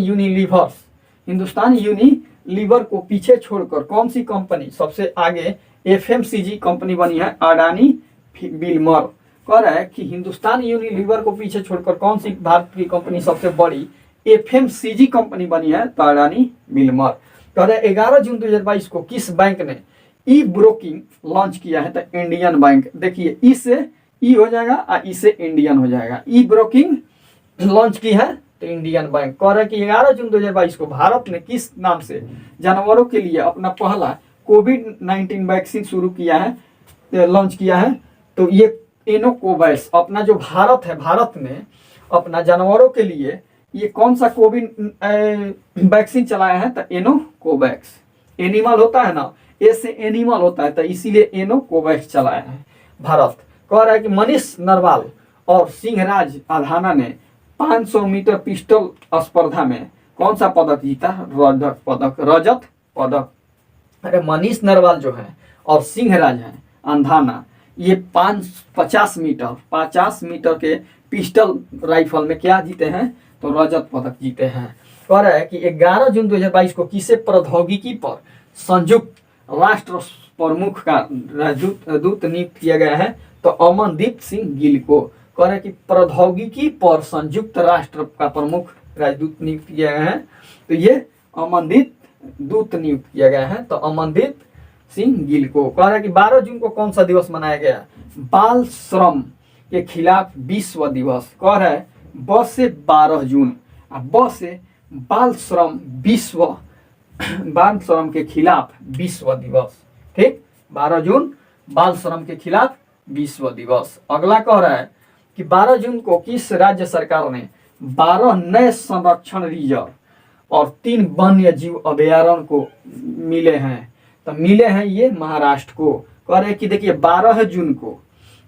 यूनिलीवर को पीछे छोड़कर कौन सी कंपनी सबसे आगे FMCG कंपनी बनी है? अडानी बिलमर। कह रहा है कि हिंदुस्तान यूनिलीवर को पीछे छोड़कर कौन सी भारत की कंपनी सबसे बड़ी FMCG कंपनी बनी है? तो अडानी बिलमर। कह रहा है 11 जून 2022 को किस बैंक ने ई ब्रोकिंग लॉन्च किया है? तो इंडियन बैंक। देखिए ई हो जाएगा और इसे इंडियन हो जाएगा। ई ब्रोकिंग लॉन्च की है तो इंडियन बैंक। कह रहे कि 11 जून 2022 को भारत ने किस नाम से जानवरों के लिए अपना पहला कोविड-19 वैक्सीन शुरू किया है, लॉन्च किया है। तो ये एनोकोवैक्स अपना जो भारत है, भारत ने अपना जानवरों के लिए ये कौन सा कोविड वैक्सीन चलाया है, तो एनोकोवैक्स। एनिमल होता है ना, ए से एनिमल होता है, तो इसीलिए एनोकोवैक्स चलाया है भारत। कह रहा है कि मनीष नरवाल और सिंहराज अधाना ने 500 मीटर पिस्टल स्पर्धा में कौन सा पदक जीता, रजत पदक। अरे मनीष नरवाल जो है और सिंहराज है अंधाना, ये 50 मीटर के पिस्टल राइफल में क्या जीते हैं, तो रजत पदक जीते हैं। कह रहा है कि 11 जून 2022 को किसे प्रौद्योगिकी पर संयुक्त राष्ट्र प्रमुख का दूत नियुक्त किया गया है, तो अमनदीप सिंह गिल को। कह रहे कि प्रौद्योगिकी पर संयुक्त राष्ट्र का प्रमुख राजदूत नियुक्त किया गया है, तो ये अमनदीप दूत नियुक्त किया गया है, तो अमनदीप सिंह गिल को। कह रहे कि 12 जून को कौन सा दिवस मनाया गया, बाल श्रम के खिलाफ विश्व दिवस। कह रहा है ब से 12 जून, ब से बाल श्रम के खिलाफ विश्व दिवस। ठीक, 12 जून बाल श्रम के खिलाफ विश्व दिवस। अगला कह रहा है कि 12 जून को किस राज्य सरकार ने 12 नए संरक्षण रिजर्व और 3 वन्य जीव अभयारण्य को मिले हैं, तो मिले हैं ये महाराष्ट्र को। कह रहे कि देखिए 12 जून को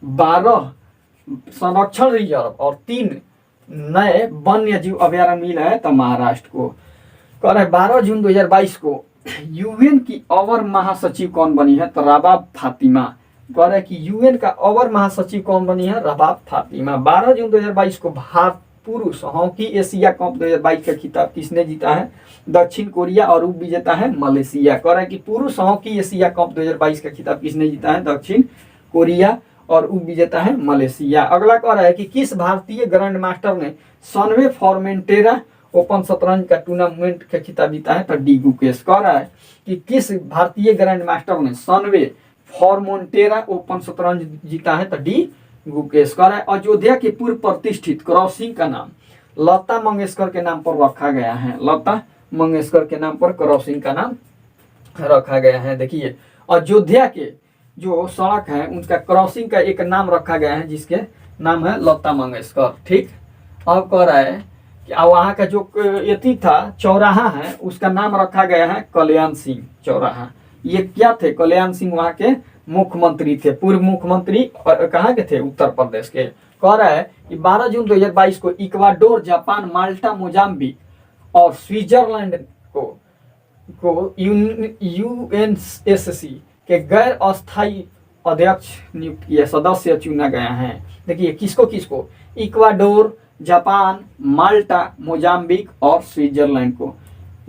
12 संरक्षण रिजर्व और 3 नए वन्य जीव अभयारण्य मिले हैं, तो महाराष्ट्र को। कह रहे 12 जून 2022 को यूएन की अवर महासचिव कौन बनी है, तो रबाब फातिमा। कह रहे कि यूएन का अवर महासचिव कौन बनी है, रबाब फातिमा। 12 जून 2022 को भारत पुरुष हॉकी एशिया कप 2022 का खिताब किसने जीता है, दक्षिण कोरिया, और उप विजेता है मलेशिया। कह रहा है कि पुरुष हॉकी एशिया कप 2022 का खिताब किसने जीता है, दक्षिण कोरिया, और उप विजेता है मलेशिया। अगला कह रहा है कि किस भारतीय ग्रैंड मास्टर ने 97वें फॉर्मेंटेरा ओपन शतरंज का टूर्नामेंट का खिताब जीता है, तो डी गुकेश। कह रहा है कि किस भारतीय ग्रैंड मास्टर ने 97वें फॉर्मेंटेरा ओपन शतरंज जीता है, तो डी गुकेश। कह रहा है अयोध्या के पूर्व प्रतिष्ठित क्रॉसिंग का नाम लता मंगेशकर के नाम पर रखा गया है, लता मंगेशकर के नाम पर क्रॉसिंग का नाम रखा गया है। देखिए अयोध्या के जो सड़क है उनका क्रॉसिंग का एक नाम रखा गया है, जिसके नाम है लता मंगेशकर। ठीक, अब कह रहा है कि वहाँ का जो यति था चौराहा है, उसका नाम रखा गया है कल्याण सिंह चौराहा। ये क्या थे, कल्याण सिंह वहाँ के मुख्यमंत्री थे, पूर्व मुख्यमंत्री कहाँ के थे, उत्तर प्रदेश के। कह रहा है कि 12 जून 2022 को इक्वाडोर, जापान, माल्टा, मोजाम्बिक और स्विट्जरलैंड को यूएनएससी के गैर अस्थायी अध्यक्ष नियुक्त किया, सदस्य चुना गया है। देखिए किसको किसको, इक्वाडोर, जापान, माल्टा, मोजाम्बिक और स्विट्जरलैंड को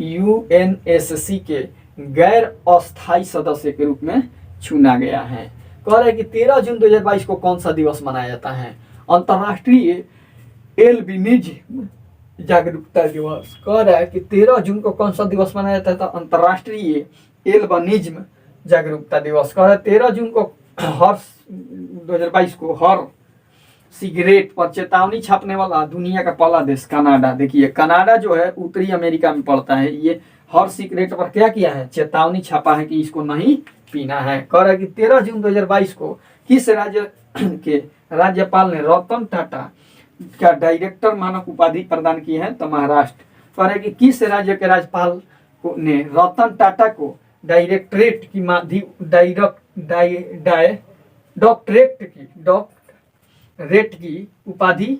यूएनएससी के गैर अस्थायी सदस्य के रूप में चुना गया है। कह रहे कि 13 जून 2022 को कौन सा दिवस मनाया जाता है, अंतर्राष्ट्रीय एल्बिनिज्म जागरूकता दिवस। कह रहा है कि 13 जून को कौन सा दिवस मनाया जाता है, तो अंतर्राष्ट्रीय एल्बिनिज्म जागरूकता दिवस। कह रहा है 13 जून को 2022 को हर सिगरेट पर चेतावनी छापने वाला दुनिया का पहला देश कनाडा। देखिए कनाडा जो है उत्तरी अमेरिका में पड़ता है, ये हर सिगरेट पर क्या किया है, चेतावनी छापा है कि इसको नहीं पीना है। कह रहा है कि 13 जून 2022 को किस राज्य के राज्यपाल ने रतन टाटा का डायरेक्टर मानक उपाधि प्रदान की है, तो महाराष्ट्र। कह रहा है कि किस राज्य के राज्यपाल ने रतन टाटा को डायरेक्टरेट की डॉक्टरेट की उपाधि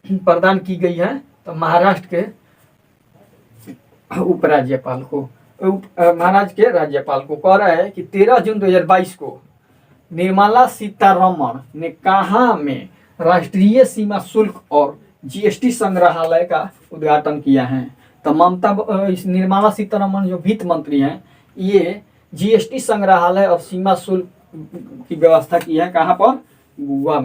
प्रदान की गई है, तो महाराष्ट्र के उपराज्यपाल को, महाराष्ट्र के राज्यपाल को। कह रहा है कि 13 जून 2022 को निर्मला सीतारमण ने कहाँ में राष्ट्रीय सीमा शुल्क और जीएसटी संग्रहालय का उद्घाटन किया है, तो ममता इस निर्मला सीतारमण जो वित्त मंत्री हैं, ये जीएसटी संग्रहालय और सीमा शुल्क की व्यवस्था की है, कहाँ पर, गोवा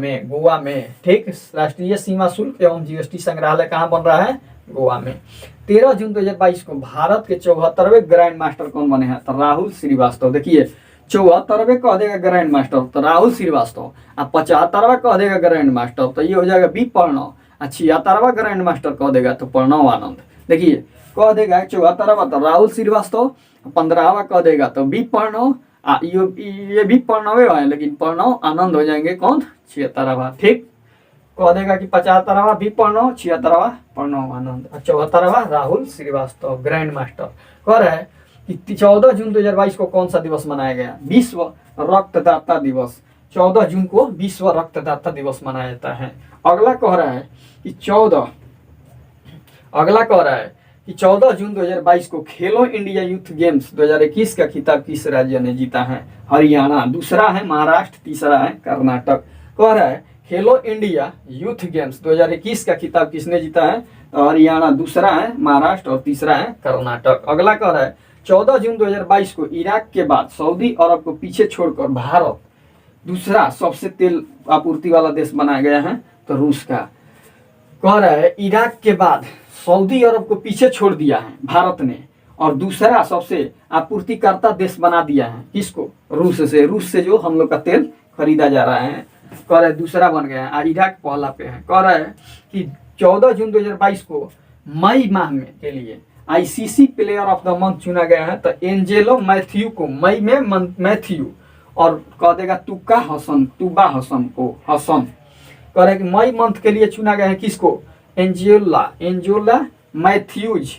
में। ठीक, राष्ट्रीय सीमा शुल्क एवं जीएसटी संग्रहालय कहाँ बन रहा है, गोवा में। 13 जून 2022 को भारत के 74वें ग्रैंड मास्टर कौन बने हैं, तो राहुल श्रीवास्तव। देखिए 74वें कह देगा ग्रैंड मास्टर तो राहुल श्रीवास्तव, अब 75वां कह देगा ग्रैंड मास्टर तो ये हो जाएगा बी प्रणव, 76वां ग्रैंड मास्टर कह देगा तो प्रणव आनंद। देखिए कह देगा 74वां तो राहुल श्रीवास्तव, 15वां कह देगा तो बी प्रणव, ये भी प्रणव है लेकिन प्रणव आनंद हो जाएंगे कौन, 76वां। ठीक, कह देगा कि 75वां भी प्रणव, 76वां प्रणव आनंद, 74वां राहुल श्रीवास्तव ग्रैंड मास्टर। कह रहा है कि 14 जून 2022 को कौन सा दिवस मनाया गया, विश्व रक्तदाता दिवस। 14 जून को विश्व रक्तदाता दिवस मनाया जाता है। अगला कह रहा है कि 14 जून 2022 को खेलो इंडिया यूथ गेम्स 2021 का खिताब किस राज्य ने जीता है, हरियाणा, दूसरा है महाराष्ट्र, तीसरा है कर्नाटक। कह रहा है खेलो इंडिया यूथ गेम्स 2021 का खिताब किसने जीता है, तो हरियाणा, दूसरा है महाराष्ट्र और तीसरा है कर्नाटक। अगला कह रहा है 14 जून 2022 को इराक के बाद सऊदी अरब को पीछे छोड़कर भारत दूसरा सबसे तेल आपूर्ति वाला देश बनाया गया है, तो रूस का। कह रहा है इराक के बाद सऊदी अरब को पीछे छोड़ दिया है भारत ने और दूसरा सबसे आपूर्तिकर्ता देश बना दिया है किसको, रूस से। रूस से जो हम लोग का तेल खरीदा जा रहा है, कह रहा है दूसरा बन गया है, इराक पहला पे है। कह रहा है कि 14 जून 2022 को मई माह में के लिए ICC player of the month चुना गया है, तो एंजेलो मैथ्यू को मई में मैथ्यू, और कह देगा तुका हसन, तुबा हसन को हसन। कह रहा है कि मई मंथ के लिए चुना गया है किसको, एंजेला मैथ्यूज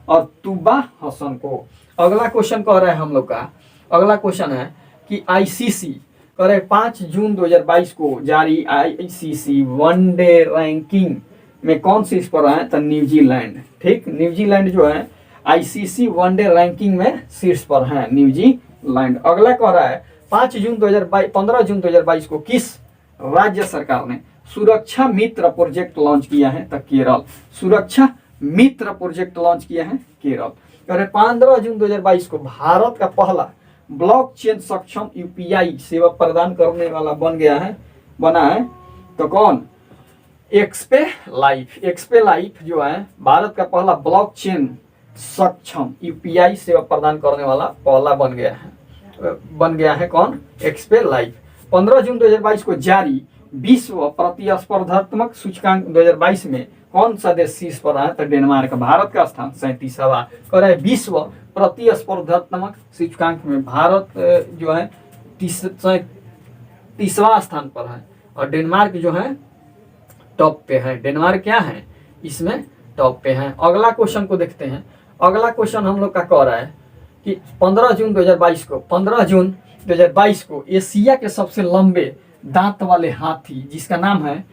और तुबा हसन को। अगला क्वेश्चन कह रहा है हम लोग का, अगला क्वेश्चन है कि आईसीसी कह रहे 5 जून 2022 को जारी आईसीसी वनडे रैंकिंग में कौन शीर्ष पर है, तो न्यूजीलैंड। ठीक, न्यूजीलैंड जो है आईसीसी वनडे रैंकिंग में शीर्ष पर है न्यूजीलैंड। अगला कह रहा है 15 जून 2022 को किस राज्य सरकार ने सुरक्षा मित्र प्रोजेक्ट लॉन्च किया है, तो केरल। सुरक्षा मित्र प्रोजेक्ट लॉन्च किया है केरल। कह रहे 15 जून 2022 को भारत का पहला ब्लॉकचेन सक्षम यूपीआई सेवा प्रदान करने वाला बना है, तो कौन, एक्सपे लाइफ जो है भारत का पहला ब्लॉकचेन सक्षम यूपीआई सेवा प्रदान करने वाला पहला बन गया है कौन, एक्सपे लाइफ। 15 जून 2022 को जारी विश्व प्रतिस्पर्धात्मक सूचकांक 2022 में कौन सा देश शीर्ष पर है, तो डेनमार्क। भारत का स्थान 37वां। कह रहा है विश्व प्रतिस्पर्धात्मक सूचकांक में भारत जो है 30वां स्थान पर है और डेनमार्क जो है टॉप पे है। डेनमार्क क्या है इसमें, टॉप पे है। अगला क्वेश्चन को देखते हैं। अगला क्वेश्चन हम लोग का कह रहा है कि 15 जून 2022 को एशिया के सबसे लंबे दांत वाले हाथी जिसका नाम है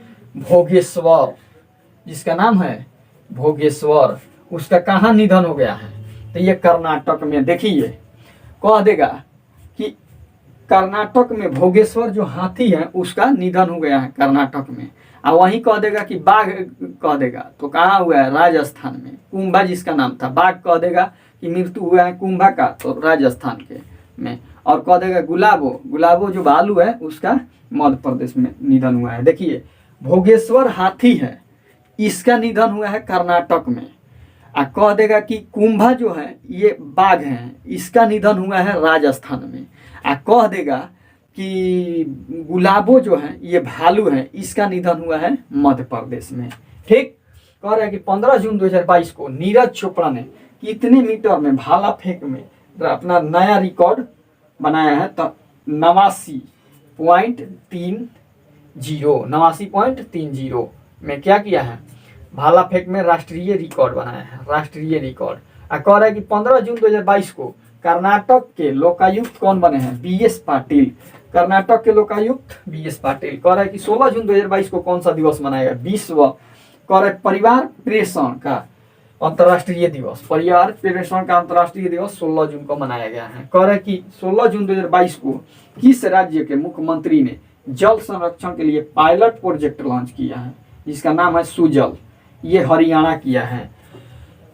भोगेश्वर, उसका कहाँ निधन हो गया है, तो ये कर्नाटक में। देखिए कह देगा कि कर्नाटक में भोगेश्वर जो हाथी है उसका निधन हो गया है कर्नाटक में। और वहीं कह देगा कि बाघ कह देगा तो कहाँ हुआ है, राजस्थान में। कुंभा जिसका नाम था, बाघ कह देगा कि मृत्यु हुआ है कुंभा का, तो राजस्थान के में। और कह देगा गुलाबो जो भालू है उसका मध्य प्रदेश में निधन हुआ है। देखिए भोगेश्वर हाथी है, इसका निधन हुआ है कर्नाटक में। और कह देगा कि कुंभा जो है ये बाघ है, इसका निधन हुआ है राजस्थान में। और कह देगा कि गुलाबो जो है ये भालू है, इसका निधन हुआ है मध्य प्रदेश में। ठीक, कह रहा है कि 15 जून 2022 को नीरज चोपड़ा ने कितने मीटर में भाला फेंक में अपना नया रिकॉर्ड बनाया है, तो 89.30 में क्या किया है, भाला फेंक में राष्ट्रीय रिकॉर्ड बनाया है, राष्ट्रीय रिकॉर्ड। और कह रहा है कि 15 जून 2022 को कर्नाटक के लोकायुक्त कौन बने हैं, बीएस पाटिल। कर्नाटक के लोकायुक्त बीएस पाटिल। कह रहा है कि 16 जून 2022 को कौन सा दिवस मनाएगा, विश्व कह रहा है परिवार प्रेषण का अंतर्राष्ट्रीय दिवस। परिवार प्रेषण का अंतर्राष्ट्रीय दिवस 16 जून को मनाया गया है। कह रहा है कि 16 जून 2022 को किस राज्य के मुख्यमंत्री ने जल संरक्षण के लिए पायलट प्रोजेक्ट लॉन्च किया है, जिसका नाम है सुजल। ये हरियाणा किया है।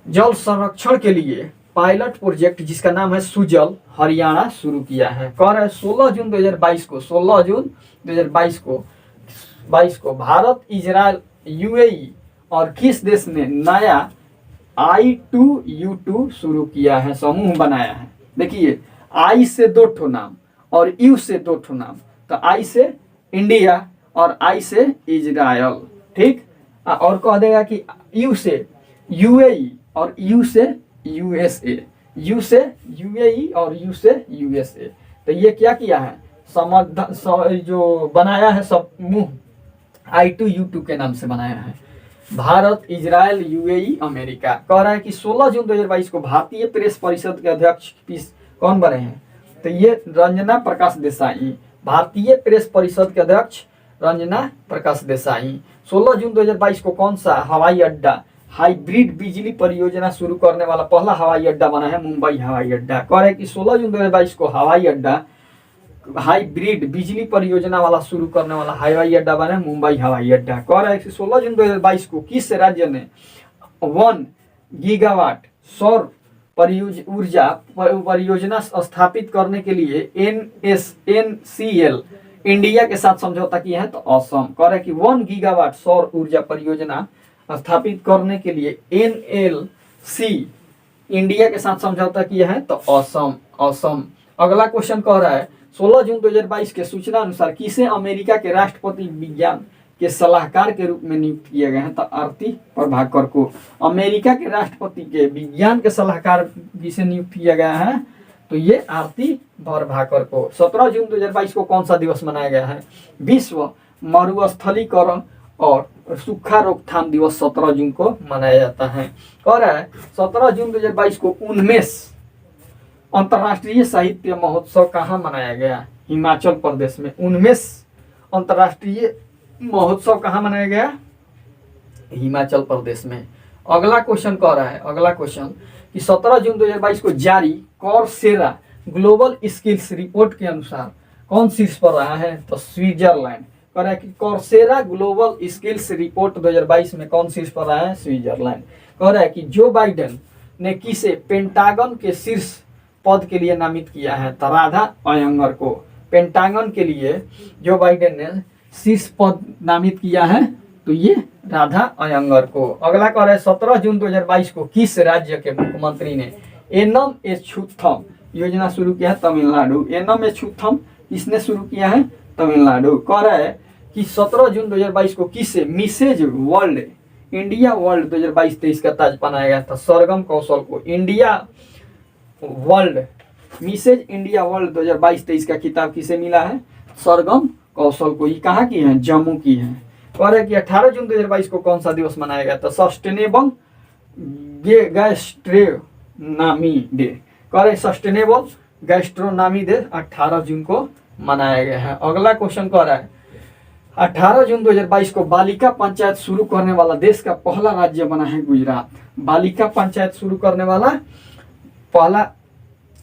जल संरक्षण के लिए पायलट प्रोजेक्ट जिसका नाम है सुजल, हरियाणा शुरू किया है। कह रहा है 16 जून 2022 को भारत, इजराइल, यूएई और किस देश ने नया I2U2 शुरू किया है, समूह बनाया है। देखिए आई से 2 ठो नाम और यू से दो ठो नाम, तो आई से इंडिया और आई से इजराइल, ठीक। और कह देगा कि यू से यूएई और यू से यूएसए, यू से यूएई और यू से यूएसए। तो ये क्या किया है, जो बनाया है समूह I2U2 के नाम से बनाया है, भारत, इजराइल, यूएई, अमेरिका। कह रहा है कि 16 जून 2022 को भारतीय प्रेस परिषद के अध्यक्ष कौन बने हैं, तो ये रंजना प्रकाश देसाई, भारतीय प्रेस परिषद के अध्यक्ष रंजना प्रकाश देसाई। 16 जून 2022 को कौन सा हवाई अड्डा, हाइब्रिड बिजली परियोजना शुरू करने वाला पहला हवाई अड्डा बना है, मुंबई हवाई अड्डा। कह रहे हैं कि 16 जून 2022 को हवाई अड्डा हाइब्रिड बिजली परियोजना वाला शुरू करने वाला हवाई अड्डा बना है, मुंबई हवाई अड्डा। कह रहा है कि 16 जून 2022 को किस राज्य ने 1 गीगावाट सौर ऊर्जा परियोजना स्थापित करने के लिए NSNCL इंडिया के साथ समझौता किया है, तो असम। कह रहा है कि 1 गीगावाट सौर ऊर्जा परियोजना स्थापित करने के लिए NLC इंडिया के साथ समझौता किया है, तो असम। अगला क्वेश्चन कह रहा है 16 जून 2022 के सूचना अनुसार किसे अमेरिका के राष्ट्रपति विज्ञान के सलाहकार के रूप में नियुक्त किया गया है, तो आरती प्रभाकर को। अमेरिका के राष्ट्रपति के विज्ञान के सलाहकार जिसे नियुक्त किया गया है, तो ये आरती प्रभाकर को। 17 जून 2022 को कौन सा दिवस मनाया गया है, विश्व मरुस्थलीकरण और सूखा रोकथाम दिवस 17 जून को मनाया जाता है। कह रहा है 17 जून 2022 को उन्मेष अंतर्राष्ट्रीय साहित्य महोत्सव कहाँ मनाया गया, हिमाचल प्रदेश में। उन्मेष अंतर्राष्ट्रीय महोत्सव कहाँ मनाया गया, हिमाचल प्रदेश में। अगला क्वेश्चन कह रहा है, अगला क्वेश्चन कि 17 जून 2022 को जारी कॉर्सेरा ग्लोबल स्किल्स रिपोर्ट के अनुसार कौन शीर्ष पर रहा है, तो स्विट्जरलैंड। कह रहा है कि कॉर्सेरा ग्लोबल स्किल्स रिपोर्ट 2022 में कौन शीर्ष पर रहा है, स्विट्जरलैंड। कह रहा है कि जो बाइडेन ने किसे पेंटागन के शीर्ष पद के लिए नामित किया है, तो राधा अयंगर को। पेंटागन के लिए जो बाइडेन ने शीर्ष पद नामित किया है, तो ये राधा अयंगर को। अगला कह रहा है 17 जून 2022 को किस राज्य के मुख्यमंत्री ने एनम एछूथम योजना शुरू किया है, तमिलनाडु। एनम एछूथम किसने शुरू किया है, तमिलनाडु। कह रहा है कि 17 जून 2022 को किसे मिसेज वर्ल्ड इंडिया वर्ल्ड 2022-23 का ताज पहनाया गया था, सरगम कौशल को। India world Mrs India world 2022-23 का खिताब किसे मिला है, सरगम कौशल को। ये कहाँ की है, जम्मू की है। कह रहे कि 18 जून 2022 को कौन सा दिवस मनाया गया था, सस्टेनेबल गैस्ट्रोनॉमी डे। कह रहे सस्टेनेबल गैस्ट्रोनॉमी डे 18 जून को मनाया गया है। अगला क्वेश्चन कह रहा है 18 जून 2022 को बालिका पंचायत शुरू करने वाला देश का पहला राज्य बना है गुजरात। बालिका पंचायत शुरू करने वाला पहला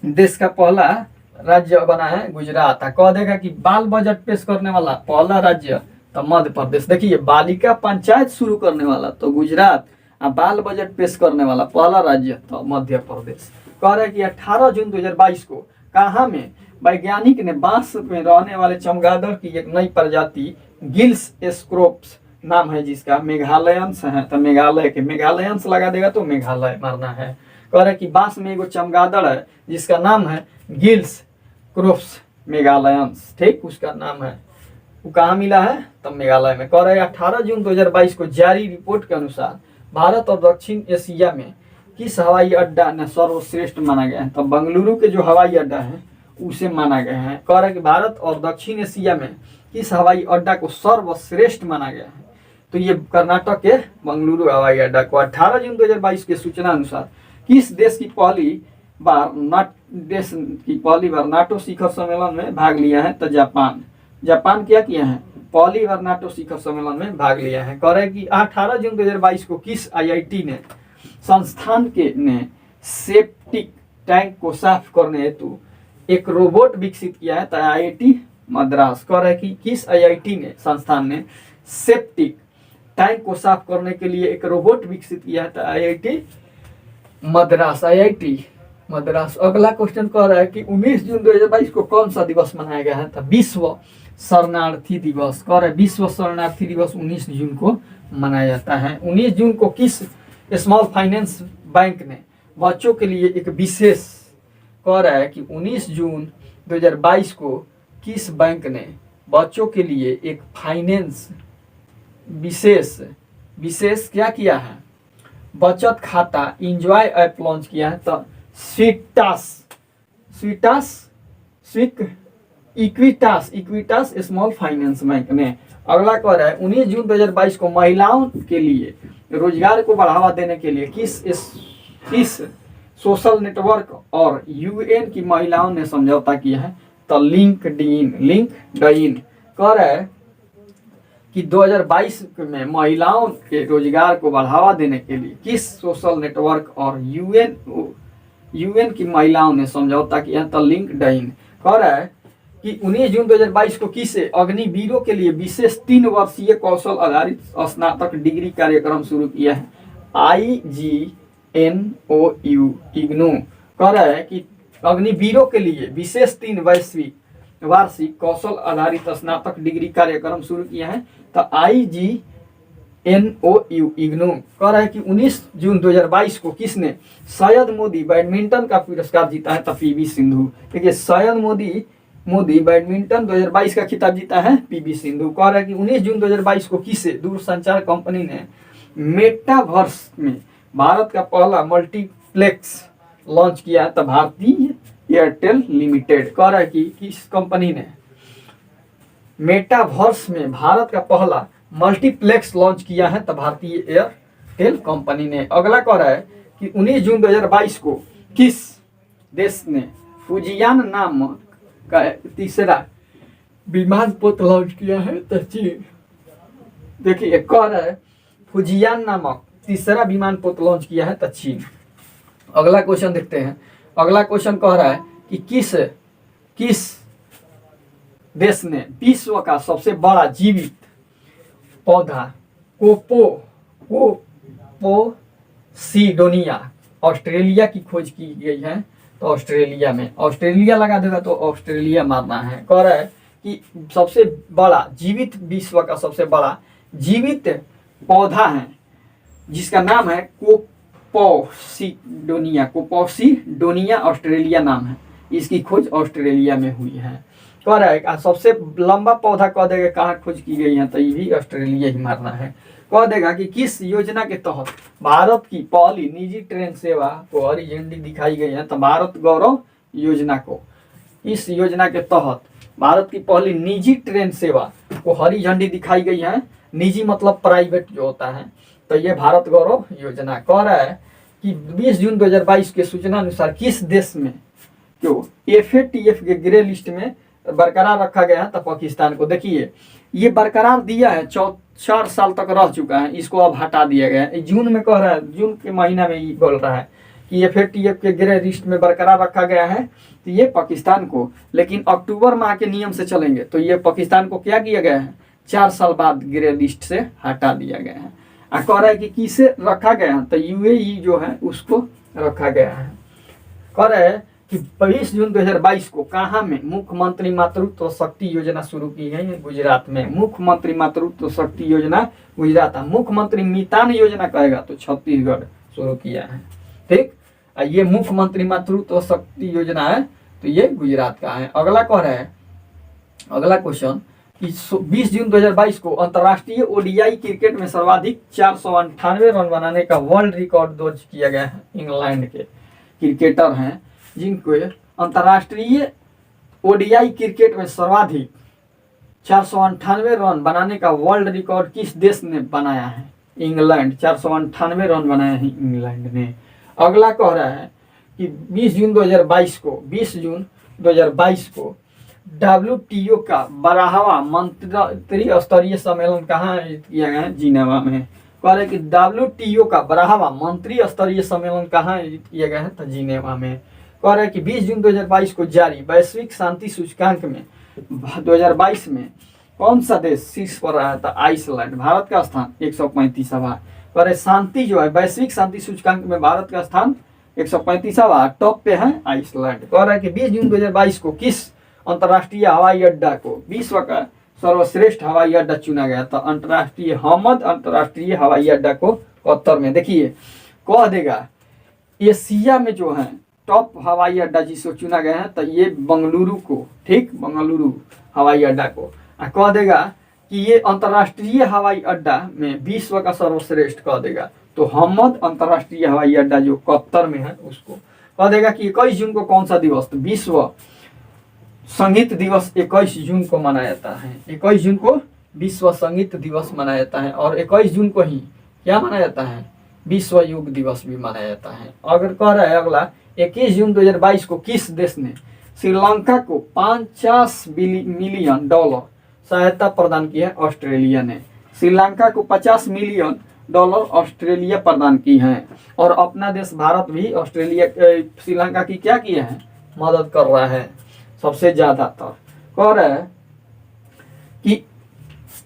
देश का पहला राज्य बना है गुजरात। कह देगा कि बाल बजट पेश करने वाला पहला राज्य, तो मध्य प्रदेश। देखिए बालिका पंचायत शुरू करने वाला तो गुजरात, और बाल बजट पेश करने वाला पहला राज्य तो मध्य प्रदेश। कह रहे कि 18 जून 2022 को कहाँ में वैज्ञानिक ने बांस में रहने वाले चमगादड़ की एक नई प्रजाति गिल्स एस्क्रोप्स नाम है जिसका मेघालयंस है, तो मेघालय के मेघालयंस लगा देगा तो मेघालय मारना है। कह रहे कि बांस में एगो चमगादड़ है जिसका नाम है गिल्स क्रोप्स मेघालयंस, ठीक, उसका नाम है। वो कहाँ मिला है, तब मेघालय में। कह रहे 18 जून 2022 को जारी रिपोर्ट के अनुसार भारत और दक्षिण एशिया में किस हवाई अड्डा ने सर्वश्रेष्ठ माना गया है, तो बेंगलुरु के जो हवाई अड्डा है उसे माना गया है। कह रहे कि भारत और दक्षिण एशिया में किस हवाई अड्डा को सर्वश्रेष्ठ माना गया है, तो ये कर्नाटक के बेंगलुरु हवाई अड्डा को। 18 जून 2022 के सूचना अनुसार किस देश की पहली बार नाटो शिखर सम्मेलन में भाग लिया है, तो जापान। जापान क्या किया है, पहली बार नाटो शिखर सम्मेलन में भाग लिया है। कह रहे कि 18 जून 2022 को किस आईआईटी ने संस्थान के ने सेप्टिक टैंक को साफ करने हेतु एक रोबोट विकसित किया है, तो आईआईटी मद्रास। कह रहे कि किस आईआईटी ने संस्थान ने सेप्टिक टैंक को साफ करने के लिए एक रोबोट विकसित किया है, तो आईआईटी मद्रास, आईआईटी मद्रास। अगला क्वेश्चन कह रहा है कि 19 जून 2022 को कौन सा दिवस मनाया गया है, तो विश्व शरणार्थी दिवस। कह रहे विश्व शरणार्थी दिवस 19 जून को मनाया जाता है। 19 जून को किस स्मॉल फाइनेंस बैंक ने बच्चों के लिए एक विशेष, कह रहा है कि 19 जून 2022 को किस बैंक ने बच्चों के लिए एक फाइनेंस विशेष विशेष क्या किया है, बचत खाता इंजॉय ऐप लॉन्च किया है? तो इक्विटास स्मॉल फाइनेंस बैंक ने। अगला कह रहा है 19 जून 2022 को महिलाओं के लिए रोजगार को बढ़ावा देने के लिए किस सोशल नेटवर्क और यूएन की महिलाओं ने समझौता किया है? तो लिंक्डइन कह रहा है कि 2022 में महिलाओं के रोजगार को बढ़ावा देने के लिए किस सोशल नेटवर्क और यूएन की महिलाओं ने समझौता किया है? तो लिंक्डइन कह रहा है कि 19 जून 2022 को किसे अग्निवीरों के लिए विशेष 3 वर्षीय कौशल आधारित स्नातक डिग्री कार्यक्रम शुरू किया है? IGNOU इग्नू कह रहा है कि अग्निवीरों के लिए विशेष 3 वार्षिक कौशल आधारित स्नातक डिग्री कार्यक्रम शुरू किया है? तो IGNOU इग्नू कह रहा है कि 19 जून 2022 को किसने सैयद मोदी बैडमिंटन का पुरस्कार जीता है? तो PV सिंधु। देखिए सैयद मोदी बैडमिंटन 2022 का खिताब जीता है PV सिंधु। कह रहा है कि 19 जून 2022 को किसे दूरसंचार कंपनी ने मेटावर्स में भारत का पहला मल्टीप्लेक्स लॉन्च किया है? तो भारतीय एयरटेल लिमिटेड। कह रहा है कि किस कंपनी ने मेटावर्स में भारत का पहला मल्टीप्लेक्स लॉन्च किया है? तो भारतीय एयरटेल कंपनी ने। अगला कह रहा है कि 19 जून 2022 को किस देश ने फुजियान नामक का तीसरा विमानपोत लॉन्च किया है? तो चीन। देखिए कह रहा है फुजियान नामक तीसरा विमानपोत लॉन्च किया है? तो चीन। अगला क्वेश्चन देखते हैं। अगला क्वेश्चन कह रहा है कि किस देश ने विश्व का सबसे बड़ा जीवित पौधा कोपोसीडोनिया ऑस्ट्रेलिया की खोज की गई है? तो ऑस्ट्रेलिया में। ऑस्ट्रेलिया लगा देगा तो ऑस्ट्रेलिया मारना है। कह रहा है कि सबसे बड़ा जीवित विश्व का सबसे बड़ा जीवित पौधा है जिसका नाम है कोपोसीडोनिया ऑस्ट्रेलिया नाम है, इसकी खोज ऑस्ट्रेलिया में हुई है। कह रहा है सबसे लंबा पौधा कह देगा कहाँ खोज की गई है? तो ये भी ऑस्ट्रेलिया ही मारना है। कह देगा कि किस योजना के तहत भारत की पहली निजी ट्रेन सेवा को हरी झंडी दिखाई गई है? तो भारत गौरव योजना को। इस योजना के तहत भारत की पहली निजी ट्रेन सेवा को हरी झंडी दिखाई गई है। निजी मतलब प्राइवेट जो होता है, तो ये भारत गौरव योजना। कह रहा है कि 20 जून 2022 के सूचना अनुसार किस देश में क्यों FATF के ग्रे लिस्ट में बरकरार रखा गया है? तो पाकिस्तान को। देखिए ये बरकरार दिया है 4 साल तक रह चुका है, इसको अब हटा दिया गया है। जून में कह रहा है, जून के महीना में ये बोल रहा है कि FATF के ग्रे लिस्ट में बरकरार रखा गया है तो ये पाकिस्तान को। लेकिन अक्टूबर माह के नियम से चलेंगे तो ये पाकिस्तान को क्या किया गया है? 4 साल बाद ग्रे लिस्ट से हटा दिया गया है। कह रहा है कि किसे रखा गया है? तो UAE जो है उसको रखा गया है। कह रहा है कि 22 जून 2022 को कहाँ में मुख्यमंत्री मातृत्व शक्ति योजना शुरू की गई है? गुजरात में। मुख्यमंत्री मातृत्व शक्ति योजना गुजरात। मुख्यमंत्री मितान योजना कहेगा तो छत्तीसगढ़ शुरू किया है। ठीक, ये मुख्यमंत्री मातृत्व शक्ति योजना है तो ये गुजरात का है। अगला कह रहा है, अगला क्वेश्चन कि 20 जून 2022 को अंतर्राष्ट्रीय ODI क्रिकेट में सर्वाधिक 498 रन बनाने का वर्ल्ड रिकॉर्ड दर्ज किया गया है। इंग्लैंड के क्रिकेटर हैं जिनको अंतर्राष्ट्रीय ODI क्रिकेट में सर्वाधिक 498 रन बनाने का वर्ल्ड रिकॉर्ड किस देश ने बनाया है? इंग्लैंड। 498 रन बनाए हैं इंग्लैंड ने। अगला कह रहा है कि 20 जून 2022 को WTO का 12वां मंत्री स्तरीय सम्मेलन कहाँ आयोजित किया गया है? जिनेवा में। कह रहे कि WTO का 12वां मंत्री स्तरीय सम्मेलन कहाँ आयोजित किया गया है? तो जिनेवा में। कह रहे कि 20 जून 2022 को जारी वैश्विक शांति सूचकांक में 2022 में कौन सा देश शीर्ष पर रहा था? आइसलैंड। भारत का स्थान 135वां। कह रहे शांति जो है वैश्विक शांति सूचकांक में भारत का स्थान 135वां, टॉप पे है आइसलैंड। कह रहा है कि 20 जून 2022 को किस अंतर्राष्ट्रीय हवाई अड्डा को विश्व का सर्वश्रेष्ठ हवाई अड्डा चुना गया? तो हमद अंतर्राष्ट्रीय हवाई अड्डा को कतर में। देखिए कह देगा एशिया में जो है टॉप हवाई अड्डा जिसको चुना गया है, तो ये बेंगलुरु को, ठीक, बेंगलुरु हवाई अड्डा को कह देगा कि ये अंतर्राष्ट्रीय हवाई अड्डा में विश्व का सर्वश्रेष्ठ कह देगा। तो हमद अंतर्राष्ट्रीय हवाई अड्डा जो कतर में है उसको कह देगा कि 21 जून को कौन सा दिवस, तो विश्व संगीत दिवस 21 जून को मनाया जाता है। 21 जून को विश्व संगीत दिवस मनाया जाता है और 21 जून को ही क्या मनाया जाता है, विश्व योग दिवस भी मनाया जाता है। अगर कह रहा है अगला 21 जून 2022 को किस देश ने श्रीलंका को 50 मिलियन डॉलर सहायता प्रदान की है, ऑस्ट्रेलिया ने श्रीलंका को 50 मिलियन डॉलर ऑस्ट्रेलिया प्रदान की है। और अपना देश भारत भी ऑस्ट्रेलिया श्रीलंका की क्या किया है, मदद कर रहा है सबसे ज्यादातर। कह रहा है कि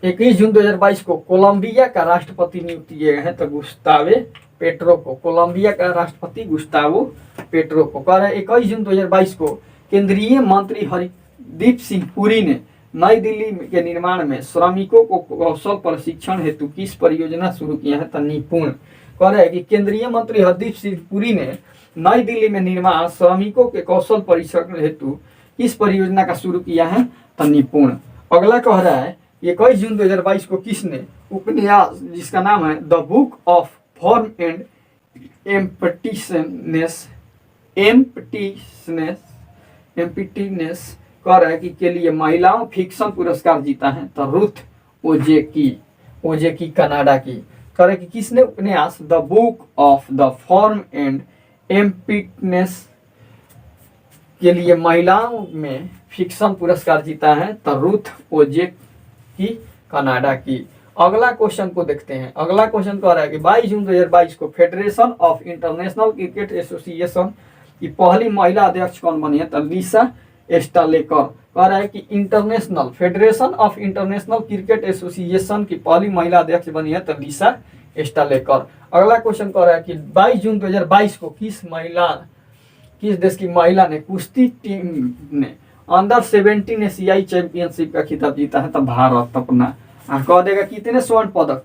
21 जून 2022 को कोलंबिया का राष्ट्रपति नियुक्त किए गए हैं, तो गुस्तावे पेट्रो को, कोलंबिया का राष्ट्रपति गुस्तावो पेट्रो को। कह रहे 21 जून 2022 को केंद्रीय मंत्री हरदीप सिंह पुरी ने नई दिल्ली के निर्माण में श्रमिकों को कौशल प्रशिक्षण हेतु किस परियोजना शुरू किया है, तो निपुण। कह रहे हैं कि केंद्रीय मंत्री हरदीप सिंह पुरी ने नई दिल्ली में निर्माण श्रमिकों के कौशल प्रशिक्षण हेतु किस परियोजना का शुरू किया है, तो निपुण। अगला कह रहा है 21 जून 2022 को किसने उपन्यास जिसका नाम है the book of form and emptiness कह रहा है कि के लिए महिलाओं फिक्शन पुरस्कार जीता है, तो रुथ ओजेकी कनाडा की। कह रहा है कि किसने उपन्यास the book of the form and emptiness के लिए महिलाओं में फिक्शन पुरस्कार जीता है, तो रुथ ओजेकी कनाडा की। अगला क्वेश्चन को देखते हैं। अगला क्वेश्चन कह रहा है कि 22 जून 2022 को federation of international cricket association की पहली महिला अध्यक्ष कौन बनी है, तो लिसा एस्टालेकर। कह रहा है कि international federation of international cricket association की पहली महिला अध्यक्ष बनी है, तो लिसा एस्टालेकर। अगला क्वेश्चन कह रहा है कि 22 जून 2022 को किस देश की महिला ने कुश्ती टीम ने अंडर 17 एशियाई चैंपियनशिप का खिताब जीता है, तो भारत अपना। कह देगा कितने स्वर्ण पदक,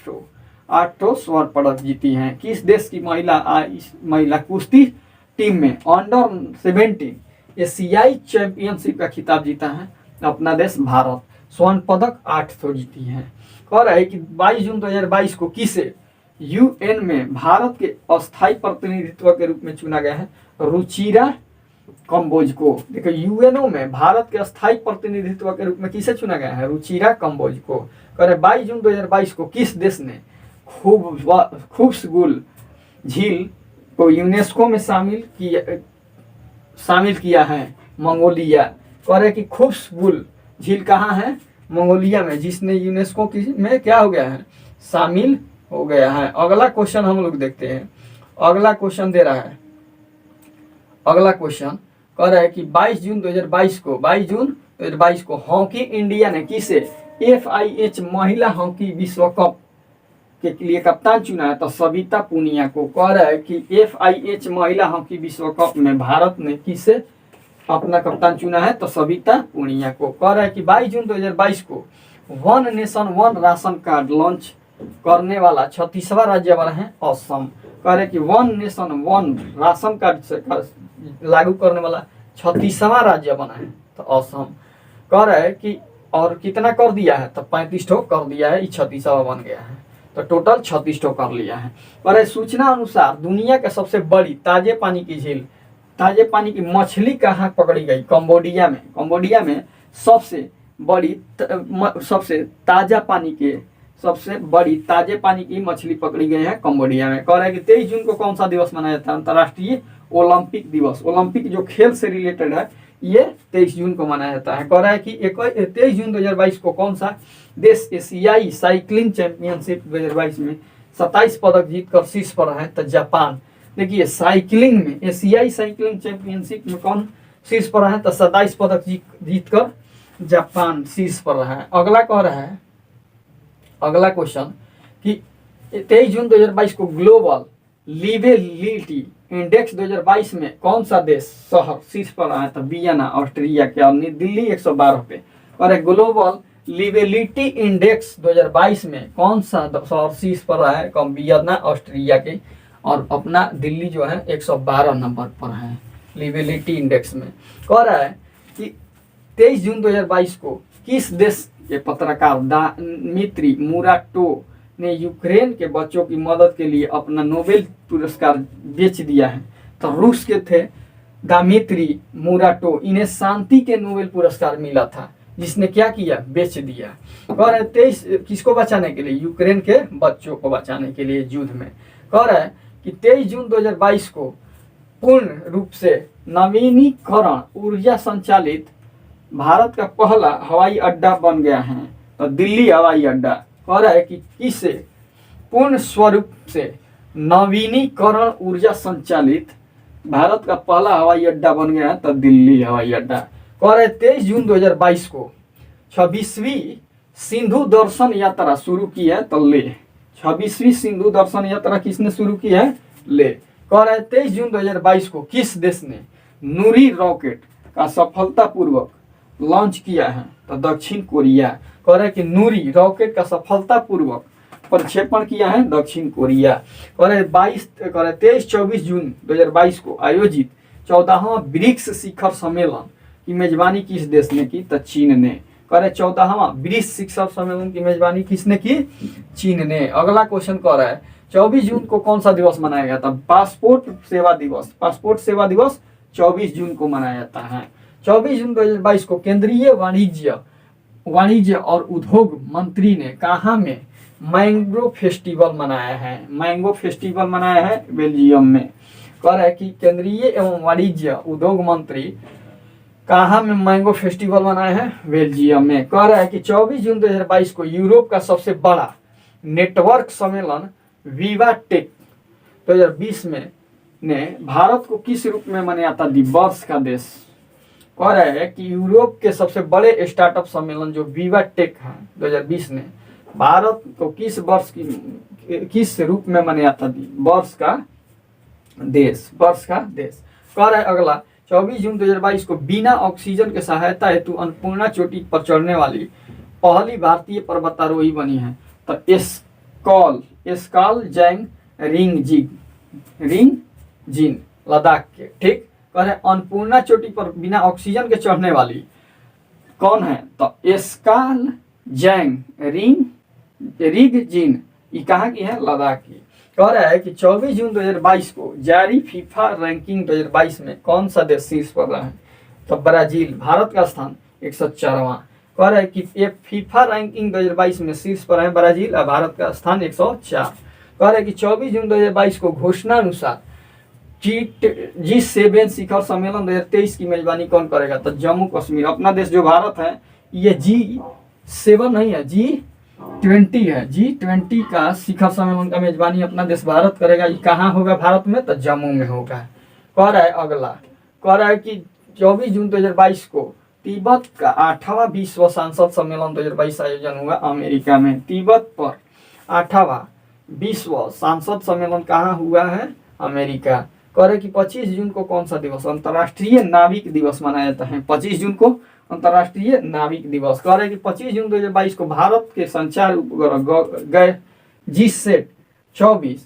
तो 8 स्वर्ण पदक जीती हैं। किस देश की महिला कुश्ती टीम में अंडर 17 एशियाई चैंपियनशिप का खिताब जीता है, अपना देश भारत। स्वर्ण पदक 8 जीती हैं। कह रहा है कि 22 जून 2022 को किसे यूएन में भारत के अस्थायी प्रतिनिधित्व के रूप में चुना गया है, रुचिरा कंबोज को। देखो यूएनओ में भारत के अस्थायी प्रतिनिधित्व के रूप में किसे चुना गया है, रुचिरा कंबोज को। कह रहे 22 जून 2022 को किस देश ने खूबसगुल झील को यूनेस्को में शामिल किया है, मंगोलिया। कह रहे कि खूबसगुल झील कहाँ है, मंगोलिया में, जिसने यूनेस्को की में क्या हो गया है, शामिल हो गया है। अगला क्वेश्चन हम लोग देखते हैं। अगला क्वेश्चन दे रहा है, अगला क्वेश्चन कह रहा है कि 22 जून 2022 को हॉकी इंडिया ने किसे FIH महिला हॉकी विश्व कप के लिए कप्तान चुना है, तो सविता पुनिया को। कह रहा है कि FIH महिला हॉकी विश्व कप में भारत ने किसे अपना कप्तान चुना है, तो सविता पुनिया को। कह रहा है कि 22 जून 2022 को one nation one ration card launch करने वाला 36वां राज्य बना है असम। कह रहे कि one nation one ration card से लागू करने वाला 36वां राज्य बना है, तो असम। कह रहा है कि और कितना कर दिया है, तो 35 ठो कर दिया है, 36वां बन गया है, तो टोटल 36 ठो कर लिया है। पर सूचना अनुसार दुनिया के सबसे बड़ी ताजे पानी की झील, ताजे पानी की मछली कहाँ पकड़ी गई, कंबोडिया में। कंबोडिया में सबसे बड़ी सबसे बड़ी ताजे पानी की मछली पकड़ी गई है कंबोडिया में। कह रहा है कि 23 जून को कौन सा दिवस मनाया जाता है, अंतर्राष्ट्रीय ओलंपिक दिवस। ओलंपिक जो खेल से रिलेटेड है, ये 23 जून को मनाया जाता है। कह रहा है कि 23 जून 2022 को कौन सा देश एशियाई साइकिलिंग चैंपियनशिप 2022 में 27 पदक जीतकर शीर्ष पर है, तो जापान। देखिए साइकिलिंग में एशियाई साइकिलिंग चैंपियनशिप में कौन शीर्ष पर है, तो 27 पदक जीतकर जापान शीर्ष पर रहा है। अगला कह रहा है, अगला क्वेश्चन कि 23 जून 2022 को ग्लोबल लिवेबिलिटी इंडेक्स 2022 में कौन सा देश शहर शीर्ष पर रहा है, तो वियना ऑस्ट्रिया के, और दिल्ली 112 पे। और ग्लोबल लिवेबिलिटी इंडेक्स 2022 में कौन सा शहर शीर्ष पर रहा है, वियना ऑस्ट्रिया के। और अपना दिल्ली जो है 112 नंबर पर है लिवेलिटी इंडेक्स में। कह रहा है कि 23 जून 2022 को किस देश के पत्रकार दमित्री मुराटोव ने यूक्रेन के बच्चों की मदद के लिए अपना नोबेल पुरस्कार बेच दिया है? तो रूस के थे दमित्री मुराटोव, इन्हें शांति के नोबेल पुरस्कार मिला था, जिसने क्या किया, बेच दिया। कह रहे 23 किसको बचाने के लिए? यूक्रेन के बच्चों को बचाने के लिए युद्ध में। कह रहा है कि 23 जून 2022 को पूर्ण रूप से नवीनीकरण ऊर्जा संचालित भारत का पहला हवाई अड्डा बन गया है, तो दिल्ली हवाई अड्डा। कह रहा है कि किसे पूर्ण स्वरूप से नवीनीकरण ऊर्जा संचालित भारत का पहला हवाई अड्डा बन गया है, तो दिल्ली हवाई अड्डा। कह रहे 23 जून 2022 को 26वीं सिंधु दर्शन यात्रा शुरू की है, तो ले 26वीं सिंधु दर्शन यात्रा किसने शुरू की है? ले। कह रहे 23 जून 2022 को किस देश ने नूरी रॉकेट का सफलतापूर्वक लॉन्च किया है? तो दक्षिण कोरिया। कह रहे कि नूरी रॉकेट का सफलतापूर्वक प्रक्षेपण किया है दक्षिण कोरिया। कह रहे 23-24 जून 2022 को आयोजित 14वां ब्रिक्स शिखर सम्मेलन की मेजबानी किस देश ने की? तो चीन ने। कह रहे 14वां ब्रिक्स शिखर सम्मेलन की मेजबानी किसने की? चीन ने। अगला क्वेश्चन कह रहा है 24 जून को कौन सा दिवस मनाया गया था? पासपोर्ट सेवा दिवस। पासपोर्ट सेवा दिवस 24 जून को मनाया जाता है। 24 जून 2022 को केंद्रीय वाणिज्य और उद्योग मंत्री ने कहाँ में मैंगो फेस्टिवल मनाया है? मैंगो फेस्टिवल मनाया है बेल्जियम में। कह रहा है कि केंद्रीय एवं वाणिज्य उद्योग मंत्री कहाँ में मैंगो फेस्टिवल मनाया है? बेल्जियम में। कह रहा है कि 24 जून 2022 को यूरोप का सबसे बड़ा नेटवर्क सम्मेलन विवा टेक 2020 में ने भारत को किस रूप में मनाया था? वर्ष का देश। कह रहा है कि यूरोप के सबसे बड़े स्टार्टअप सम्मेलन जो विवा टेक है 2020 ने भारत को किस रूप में मनाया था? वर्ष का देश। वर्ष का देश। कह रहा है अगला 24 जून 2022 को बिना ऑक्सीजन के सहायता हेतु अन्नपूर्णा चोटी पर चढ़ने वाली पहली भारतीय पर्वतारोही बनी है, तो एस्काल जैंग रिंग जिन लद्दाख के। ठीक। कह रहे अन्नपूर्णा चोटी पर बिना ऑक्सीजन के चढ़ने वाली कौन है? तो एस्काल जैंग रिग जिन, ये कहाँ की है? लद्दाख की। कह रहा है कि 24 जून 2022 को जारी फीफा रैंकिंग 2022 में कौन सा देश शीर्ष पर रहा है? तो ब्राजील। भारत का स्थान 104वां। कह रहा है कि ये फीफा रैंकिंग 2022 में शीर्ष पर है ब्राजील और भारत का स्थान 104। कह रहा है कि 24 जून 2022 को घोषणा अनुसार G7 शिखर सम्मेलन 2023 की मेजबानी कौन करेगा? तो जम्मू कश्मीर। अपना देश जो भारत है ये G7 नहीं है, G20 है। G20 का शिखर सम्मेलन का मेजबानी अपना देश भारत करेगा। ये कहाँ होगा भारत में? तो जम्मू में होगा। कह रहा है अगला, कह रहा है कि 24 जून 2022 को तिब्बत का 8वां विश्व सांसद सम्मेलन 2022 आयोजन हुआ अमेरिका में। तिब्बत पर 8वां विश्व सांसद सम्मेलन कहाँ हुआ है? अमेरिका। कह रहे कि 25 जून को कौन सा दिवस? अंतर्राष्ट्रीय नाविक दिवस मनाया जाता है। 25 जून को अंतर्राष्ट्रीय नाविक दिवस। कह रहे कि 25 जून 2022 को भारत के संचार उपग्रह गए G24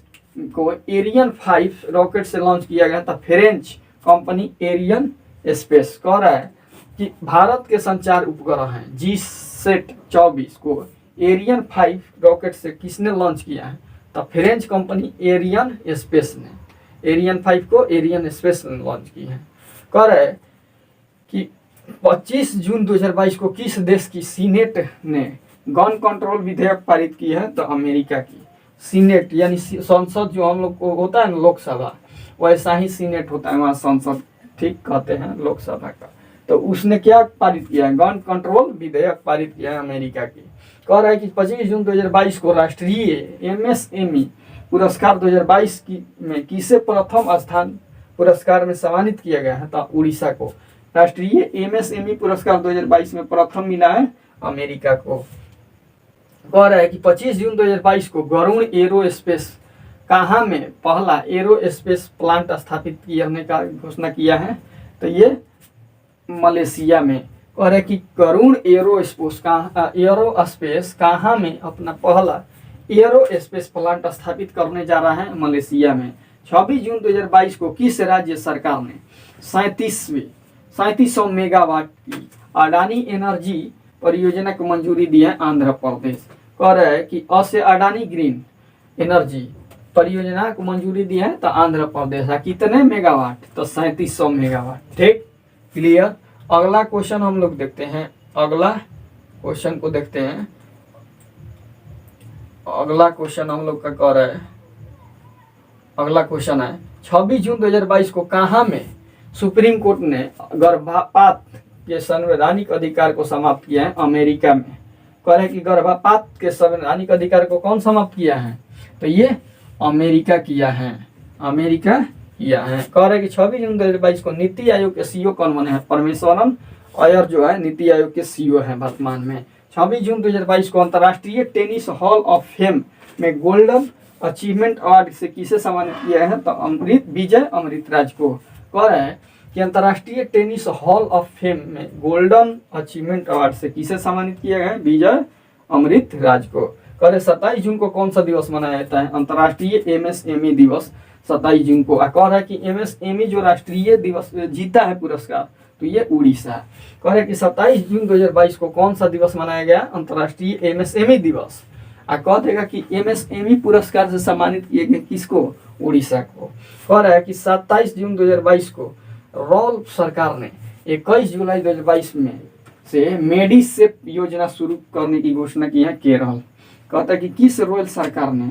को एरियन 5 रॉकेट से लॉन्च किया गया था फ्रेंच कंपनी एरियन स्पेस। कह रहा है कि भारत के संचार उपग्रह हैं G24 को एरियन 5 रॉकेट से किसने लॉन्च किया है? तो फ्रेंच कंपनी एरियन स्पेस ने। एरियन 5 को एरियन स्पेस ने लॉन्च की है। कह रहा है कि 25 जून 2022 को किस देश की सीनेट ने गन कंट्रोल विधेयक पारित की है? तो अमेरिका की। सीनेट यानी संसद जो हम लोग को होता है ना लोकसभा, वैसा ही सीनेट होता है वहाँ संसद, ठीक कहते हैं लोकसभा का। तो उसने क्या पारित किया है? गन कंट्रोल विधेयक पारित किया है अमेरिका की। कह रहा है कि 25 जून 2022 को राष्ट्रीय MSME पुरस्कार 2022 में किसे प्रथम स्थान पुरस्कार में सम्मानित किया गया है? तो उड़ीसा को। राष्ट्रीय MSME पुरस्कार 2022 में प्रथम मिला है अमेरिका को। कह रहा है कि 25 जून 2022 को गरुड़ एरोस्पेस कहाँ में पहला एरोस्पेस प्लांट स्थापित करने का घोषणा किया है? तो ये मलेशिया में। कह रहे कि गरुड़ एरोस्पेस कहाँ में अपना पहला एरोस्पेस प्लांट स्थापित करने जा रहा है? मलेशिया में। 26 जून 2022 को किस राज्य सरकार ने 3700 मेगावाट की अडानी एनर्जी परियोजना को मंजूरी दी है? आंध्र प्रदेश। कह रहा है कि अ से अडानी ग्रीन एनर्जी परियोजना को मंजूरी दी है तो आंध्र प्रदेश है। कितने मेगावाट? तो 3700 मेगावाट। ठीक, क्लियर। अगला क्वेश्चन हम लोग देखते हैं। अगला क्वेश्चन को देखते हैं। अगला क्वेश्चन हम लोग का कह रहा है, अगला क्वेश्चन है 26 जून 2022 को कहाँ में सुप्रीम कोर्ट ने गर्भपात के संवैधानिक अधिकार को समाप्त किया है? अमेरिका में। कह रहे कि गर्भपात के संवैधानिक अधिकार को कौन समाप्त किया है? तो ये अमेरिका किया है, अमेरिका किया है। कह रहे कि 26 जून 2022 को नीति आयोग के सीईओ कौन बने हैं? परमेश्वरन अय्यर जो है नीति आयोग के सीईओ हैं वर्तमान में। 26 जून 2022 को अंतर्राष्ट्रीय टेनिस हॉल ऑफ फेम में गोल्डन अचीवमेंट अवार्ड से किसे सम्मानित किया है? तो विजय अमृतराज को। कह रहे हैं कि अंतर्राष्ट्रीय टेनिस हॉल ऑफ फेम में गोल्डन अचीवमेंट अवार्ड से किसे सम्मानित किया गया है? विजय अमृतराज को। कह रहे 27 जून को कौन सा दिवस मनाया जाता है? अंतर्राष्ट्रीय एमएसएमई दिवस 27 जून को। कह रहा है कि एमएसएमई जो राष्ट्रीय दिवस जीता है पुरस्कार तो ये उड़ीसा। कह रहे कि 27 जून 2022 को कौन सा दिवस मनाया गया? अंतर्राष्ट्रीय एमएसएमई दिवस। कह देगा कि एमएसएमई पुरस्कार से सम्मानित किए गए किसको? उड़ीसा को। कह रहा है कि 27 जून 2022 को रॉल सरकार ने 21 जुलाई 2022 में से मेडिसेप योजना शुरू करने की घोषणा की है? केरल। कहता है कि किस रॉयल सरकार ने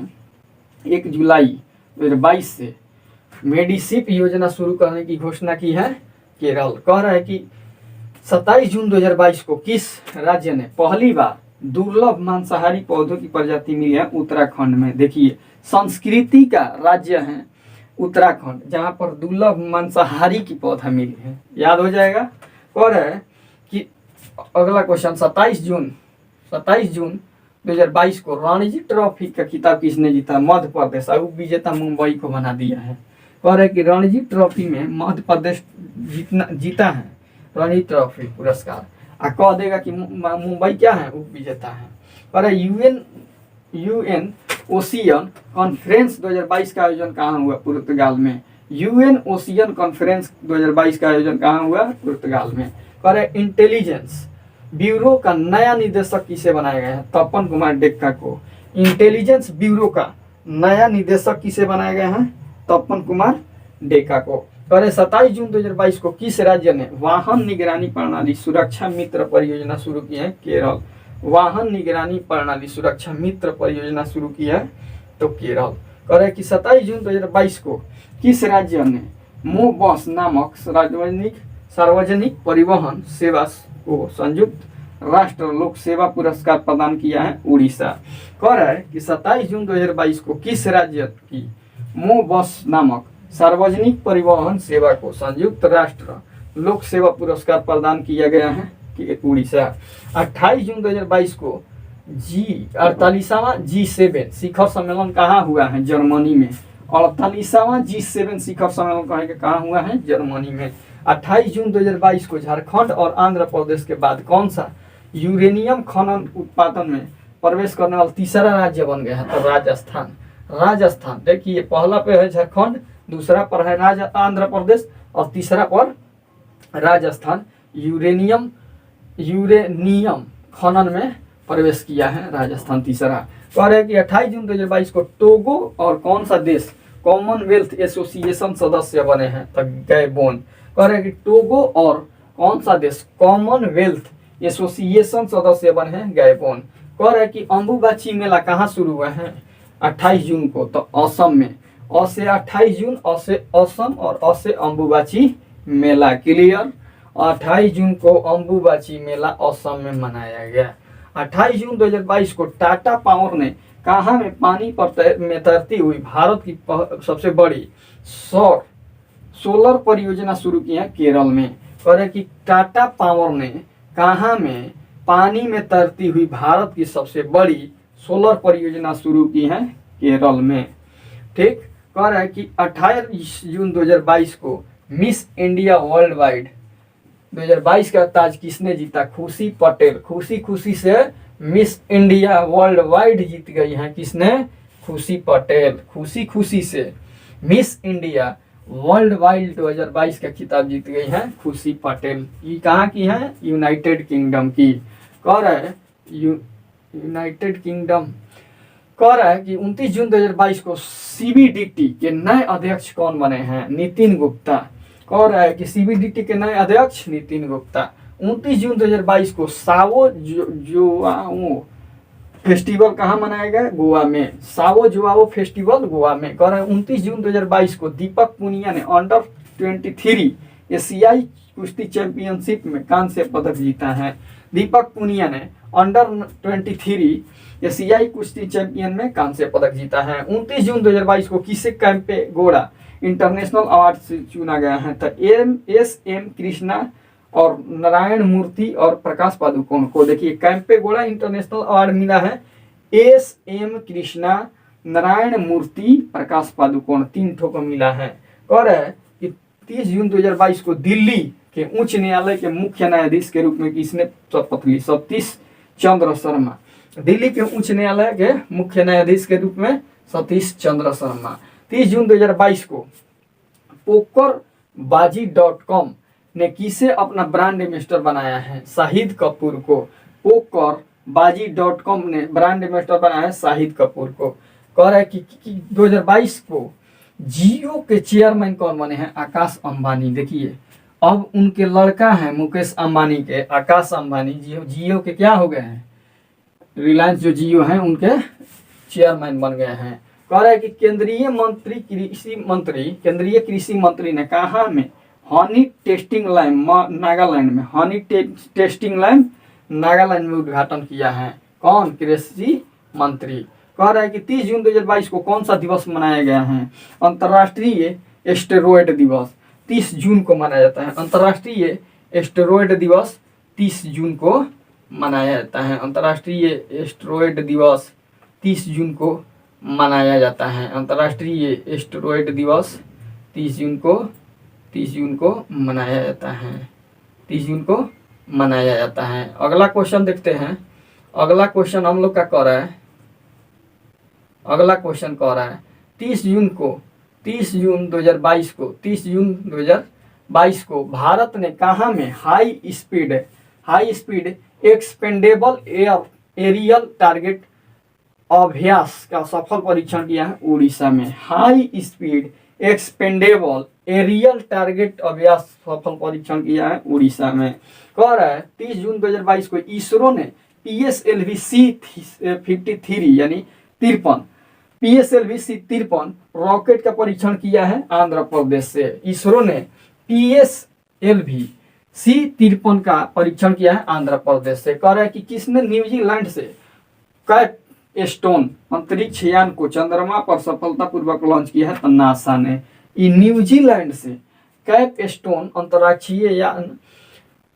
1 जुलाई 2022 से मेडिसेप योजना शुरू करने की घोषणा की है? केरल। कह रहा है कि 27 जून 2022 को किस राज्य ने पहली बार दुर्लभ मांसाहारी पौधों की प्रजाति मिली है? उत्तराखंड में। देखिए संस्कृति का राज्य है उत्तराखंड, जहाँ पर दुर्लभ मांसाहारी की पौधा मिली है। याद हो जाएगा। कह रहा है कि अगला क्वेश्चन 27 जून 2022 को रणजी ट्रॉफी का खिताब किसने जीता? मध्य प्रदेश। उप विजेता मुंबई को बना दिया है। कह रहे कि रणजी ट्रॉफी में मध्य प्रदेश जीता है रणजी ट्रॉफी पुरस्कार। कह देगा कि मुंबई क्या है? उप विजेता है। कह रहे यूएन ओशियन कॉन्फ्रेंस 2022 का आयोजन कहाँ हुआ? पुर्तगाल में। यूएन ओशियन कॉन्फ्रेंस 2022 का आयोजन कहाँ हुआ? पुर्तगाल में। कह रहे इंटेलिजेंस ब्यूरो का नया निदेशक किसे बनाया गया है? तपन कुमार डेक्का को। इंटेलिजेंस ब्यूरो का नया निदेशक किसे बनाया गया है? तपन कुमार डेक्का को। कह रहे 27 जून 2022 को किस राज्य ने वाहन निगरानी प्रणाली सुरक्षा मित्र परियोजना शुरू की है? केरल। वाहन निगरानी प्रणाली सुरक्षा मित्र परियोजना शुरू की है तो केरल। कह रहे कि 27 जून 2022 को किस राज्य ने मो बस नामक सार्वजनिक परिवहन सेवा को संयुक्त राष्ट्र लोक सेवा पुरस्कार प्रदान किया है? उड़ीसा। कह रहा है कि 27 जून 2022 को किस राज्य की मो बस नामक सार्वजनिक परिवहन सेवा को संयुक्त राष्ट्र लोक सेवा पुरस्कार प्रदान किया गया है? कि उड़ीसा। 28 जून 2022 को G48वां G7 शिखर सम्मेलन कहाँ हुआ है? जर्मनी में। 48वां G7 शिखर सम्मेलन कहाँ हुआ है? जर्मनी में। 28 जून 2022 को झारखंड और आंध्र प्रदेश के बाद कौन सा यूरेनियम खनन उत्पादन में प्रवेश करने वाला तीसरा राज्य बन गया है? तो राजस्थान। राजस्थान। देखिए पहला पे है झारखंड, दूसरा पर है आंध्र प्रदेश और तीसरा पर राजस्थान। यूरेनियम खनन में प्रवेश किया है राजस्थान तीसरा। कह रहे कि 28 जून 2022 को टोगो और कौन सा देश कॉमनवेल्थ एसोसिएशन सदस्य बने हैं? तो गैबोन। कह रहे कि टोगो और कौन सा देश कॉमनवेल्थ एसोसिएशन सदस्य बने हैं? गैबोन। कह रहे कि अंबुबाची मेला कहाँ शुरू हुआ है? 28 जून को तो असम में। अ से 28 जून, अ से असम और अ से अंबुबाची मेला। क्लियर। 28 जून को अंबुबाची मेला असम में मनाया गया। 28 जून 2022 को टाटा पावर ने कहाँ में पानी पर में तैरती हुई भारत की सबसे बड़ी सोलर परियोजना शुरू की है? केरल में। कह रहे कि टाटा पावर ने कहाँ में पानी में तैरती हुई भारत की सबसे बड़ी सोलर परियोजना शुरू की है? केरल में। ठीक। कह रहा है कि 28 जून 2022 को मिस इंडिया वर्ल्ड वाइड 2022 का ताज किसने जीता? खुशी पटेल। खुशी से मिस इंडिया वर्ल्ड वाइड जीत गई हैं। किसने? खुशी पटेल। खुशी से मिस इंडिया वर्ल्ड वाइड 2022 का खिताब जीत गई हैं खुशी पटेल। ये कहाँ की है? यूनाइटेड किंगडम की। कह रहा है यूनाइटेड किंगडम कह रहा है कि 29 जून 2022 को सीबीडीटी के नए अध्यक्ष कौन बने हैं? नितिन गुप्ता। कह रहा है कि सीबीडीटी के नए अध्यक्ष नितिन गुप्ता। 29 जून 2022 को सावो जोआओ फेस्टिवल कहाँ मनाया गया? गोवा में। सावो जोआओ फेस्टिवल गोवा में। कह रहे हैं 29 जून 2022 को दीपक पुनिया ने अंडर 23 एशियाई कुश्ती चैंपियनशिप में कांस्य पदक जीता है। दीपक पुनिया ने अंडर 23 एशियाई कुश्ती चैंपियन में कांस्य पदक जीता है। 29 जून 2022 को किसे कैंपे गोड़ा इंटरनेशनल अवार्ड से चुना गया है? तो एम कृष्णा और नारायण मूर्ति और प्रकाश पादुकोण को। देखिए कैंपे गोड़ा इंटरनेशनल अवार्ड मिला है एम कृष्णा, नारायण मूर्ति, प्रकाश पादुकोण, 3 ठो को मिला है। कह रहा है कि 30 जून 2022 को दिल्ली के उच्च न्यायालय के मुख्य न्यायाधीश के रूप में किसने शपथ ली? सतीश चंद्र शर्मा। दिल्ली के उच्च न्यायालय के मुख्य न्यायाधीश के रूप में सतीश चंद्र शर्मा। 30 जून 2022 को pokerbazi.com ने किसे अपना ब्रांड एम्बेसडर बनाया है? शाहिद कपूर को। pokerbazi.com ने ब्रांड एम्बेसडर बनाया है शाहिद कपूर को। कह रहा है कि 2022 को जियो के चेयरमैन कौन बने हैं? आकाश अंबानी। देखिए अब उनके लड़का है मुकेश अंबानी के, आकाश अंबानी जियो के क्या हो गए हैं? रिलायंस जो जियो हैं उनके चेयरमैन बन गए हैं। कह रहा है कि केंद्रीय कृषि मंत्री ने कहा में हनी टेस्टिंग लैब नागालैंड में, हनी टेस्टिंग लैब नागालैंड में उद्घाटन किया है। कौन? कृषि मंत्री। कह रहा है कि 30 जून 2022 को कौन सा दिवस मनाया गया है? अंतर्राष्ट्रीय एस्टेरॉयड दिवस 30 जून को मनाया जाता है। अंतर्राष्ट्रीय एस्टेरॉयड दिवस 30 जून को मनाया जाता है। अंतर्राष्ट्रीय एस्टेरॉयड दिवस 30 जून को मनाया जाता है। अंतर्राष्ट्रीय एस्टेरॉयड दिवस 30 जून को मनाया जाता है। 30 जून को मनाया जाता है। अगला क्वेश्चन देखते हैं। अगला क्वेश्चन हम लोग का कह रहा है, अगला क्वेश्चन कह रहा है 30 जून 2022 को भारत ने कहाँ में high speed expendable aerial target अभ्यास का सफल परीक्षण किया है? उड़ीसा में। High speed expendable aerial target अभ्यास सफल परीक्षण किया है उड़ीसा में। कह रहा है 30 जून 2022 को इसरो ने PSLV C53 यानी 53 रॉकेट का परीक्षण किया है आंध्र प्रदेश से। इसरो ने PSLV C53 का परीक्षण किया है आंध्र प्रदेश से। कह रहा है कि किसने न्यूजीलैंड से कैप स्टोन अंतरिक्ष यान को चंद्रमा पर सफलतापूर्वक लॉन्च किया है? तो नासा ने। न्यूजीलैंड से कैप स्टोन अंतरिक्षीय यान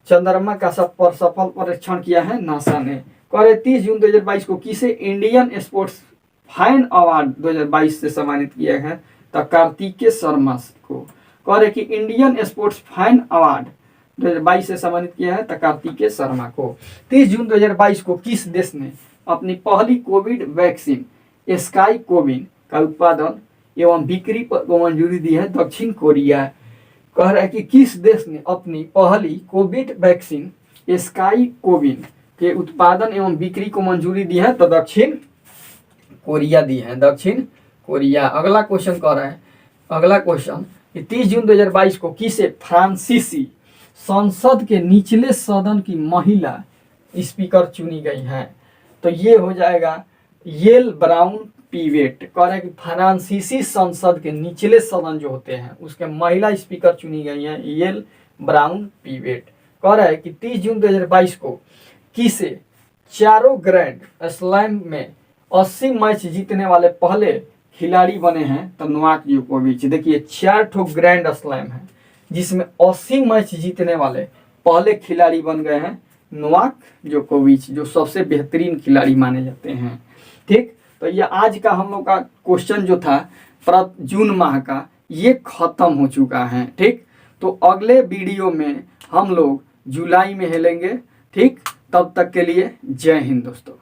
चंद्रमा का सफल परीक्षण किया है नासा ने। कह रहे 30 जून 2022 को किसे इंडियन स्पोर्ट्स फाइन अवार्ड 2022 से सम्मानित किया है? तो कार्तिकेय शर्मा को। कह रहे कि इंडियन स्पोर्ट्स फाइन अवार्ड 2022 से सम्मानित किया है तो कार्तिकेय शर्मा को। 30 जून 2022 को किस देश ने अपनी पहली कोविड वैक्सीन स्काई कोविन का उत्पादन एवं बिक्री को मंजूरी दी है? दक्षिण कोरिया। कह रहा है कि किस देश ने अपनी पहली कोविड वैक्सीन स्काई कोविन के उत्पादन एवं बिक्री को मंजूरी दी है? तो दक्षिण कोरिया दी है, दक्षिण कोरिया। अगला क्वेश्चन कह रहा है, अगला क्वेश्चन 30 जून 2022 को किसे फ्रांसीसी संसद के निचले सदन की महिला स्पीकर चुनी गई है? तो ये हो जाएगा येल ब्राउन पीवेट। कह रहा है कि फ्रांसीसी संसद के निचले सदन जो होते हैं उसके महिला स्पीकर चुनी गई हैं येल ब्राउन पीवेट। कह रहा है कि 30 जून 2022 को किसे चारों ग्रैंड स्लैम में 80 मैच जीतने वाले पहले खिलाड़ी बने हैं? तो नोवाक जोकोविच। देखिए 4 ठो ग्रैंड स्लैम है जिसमें 80 मैच जीतने वाले पहले खिलाड़ी बन गए हैं नोवाक जोकोविच, जो सबसे बेहतरीन खिलाड़ी माने जाते हैं। ठीक, तो ये आज का हम लोग का क्वेश्चन जो था जून माह का ये खत्म हो चुका है। ठीक, तो अगले वीडियो में हम लोग जुलाई में हेलेंगे। ठीक, तब तक के लिए जय हिंद दोस्तों।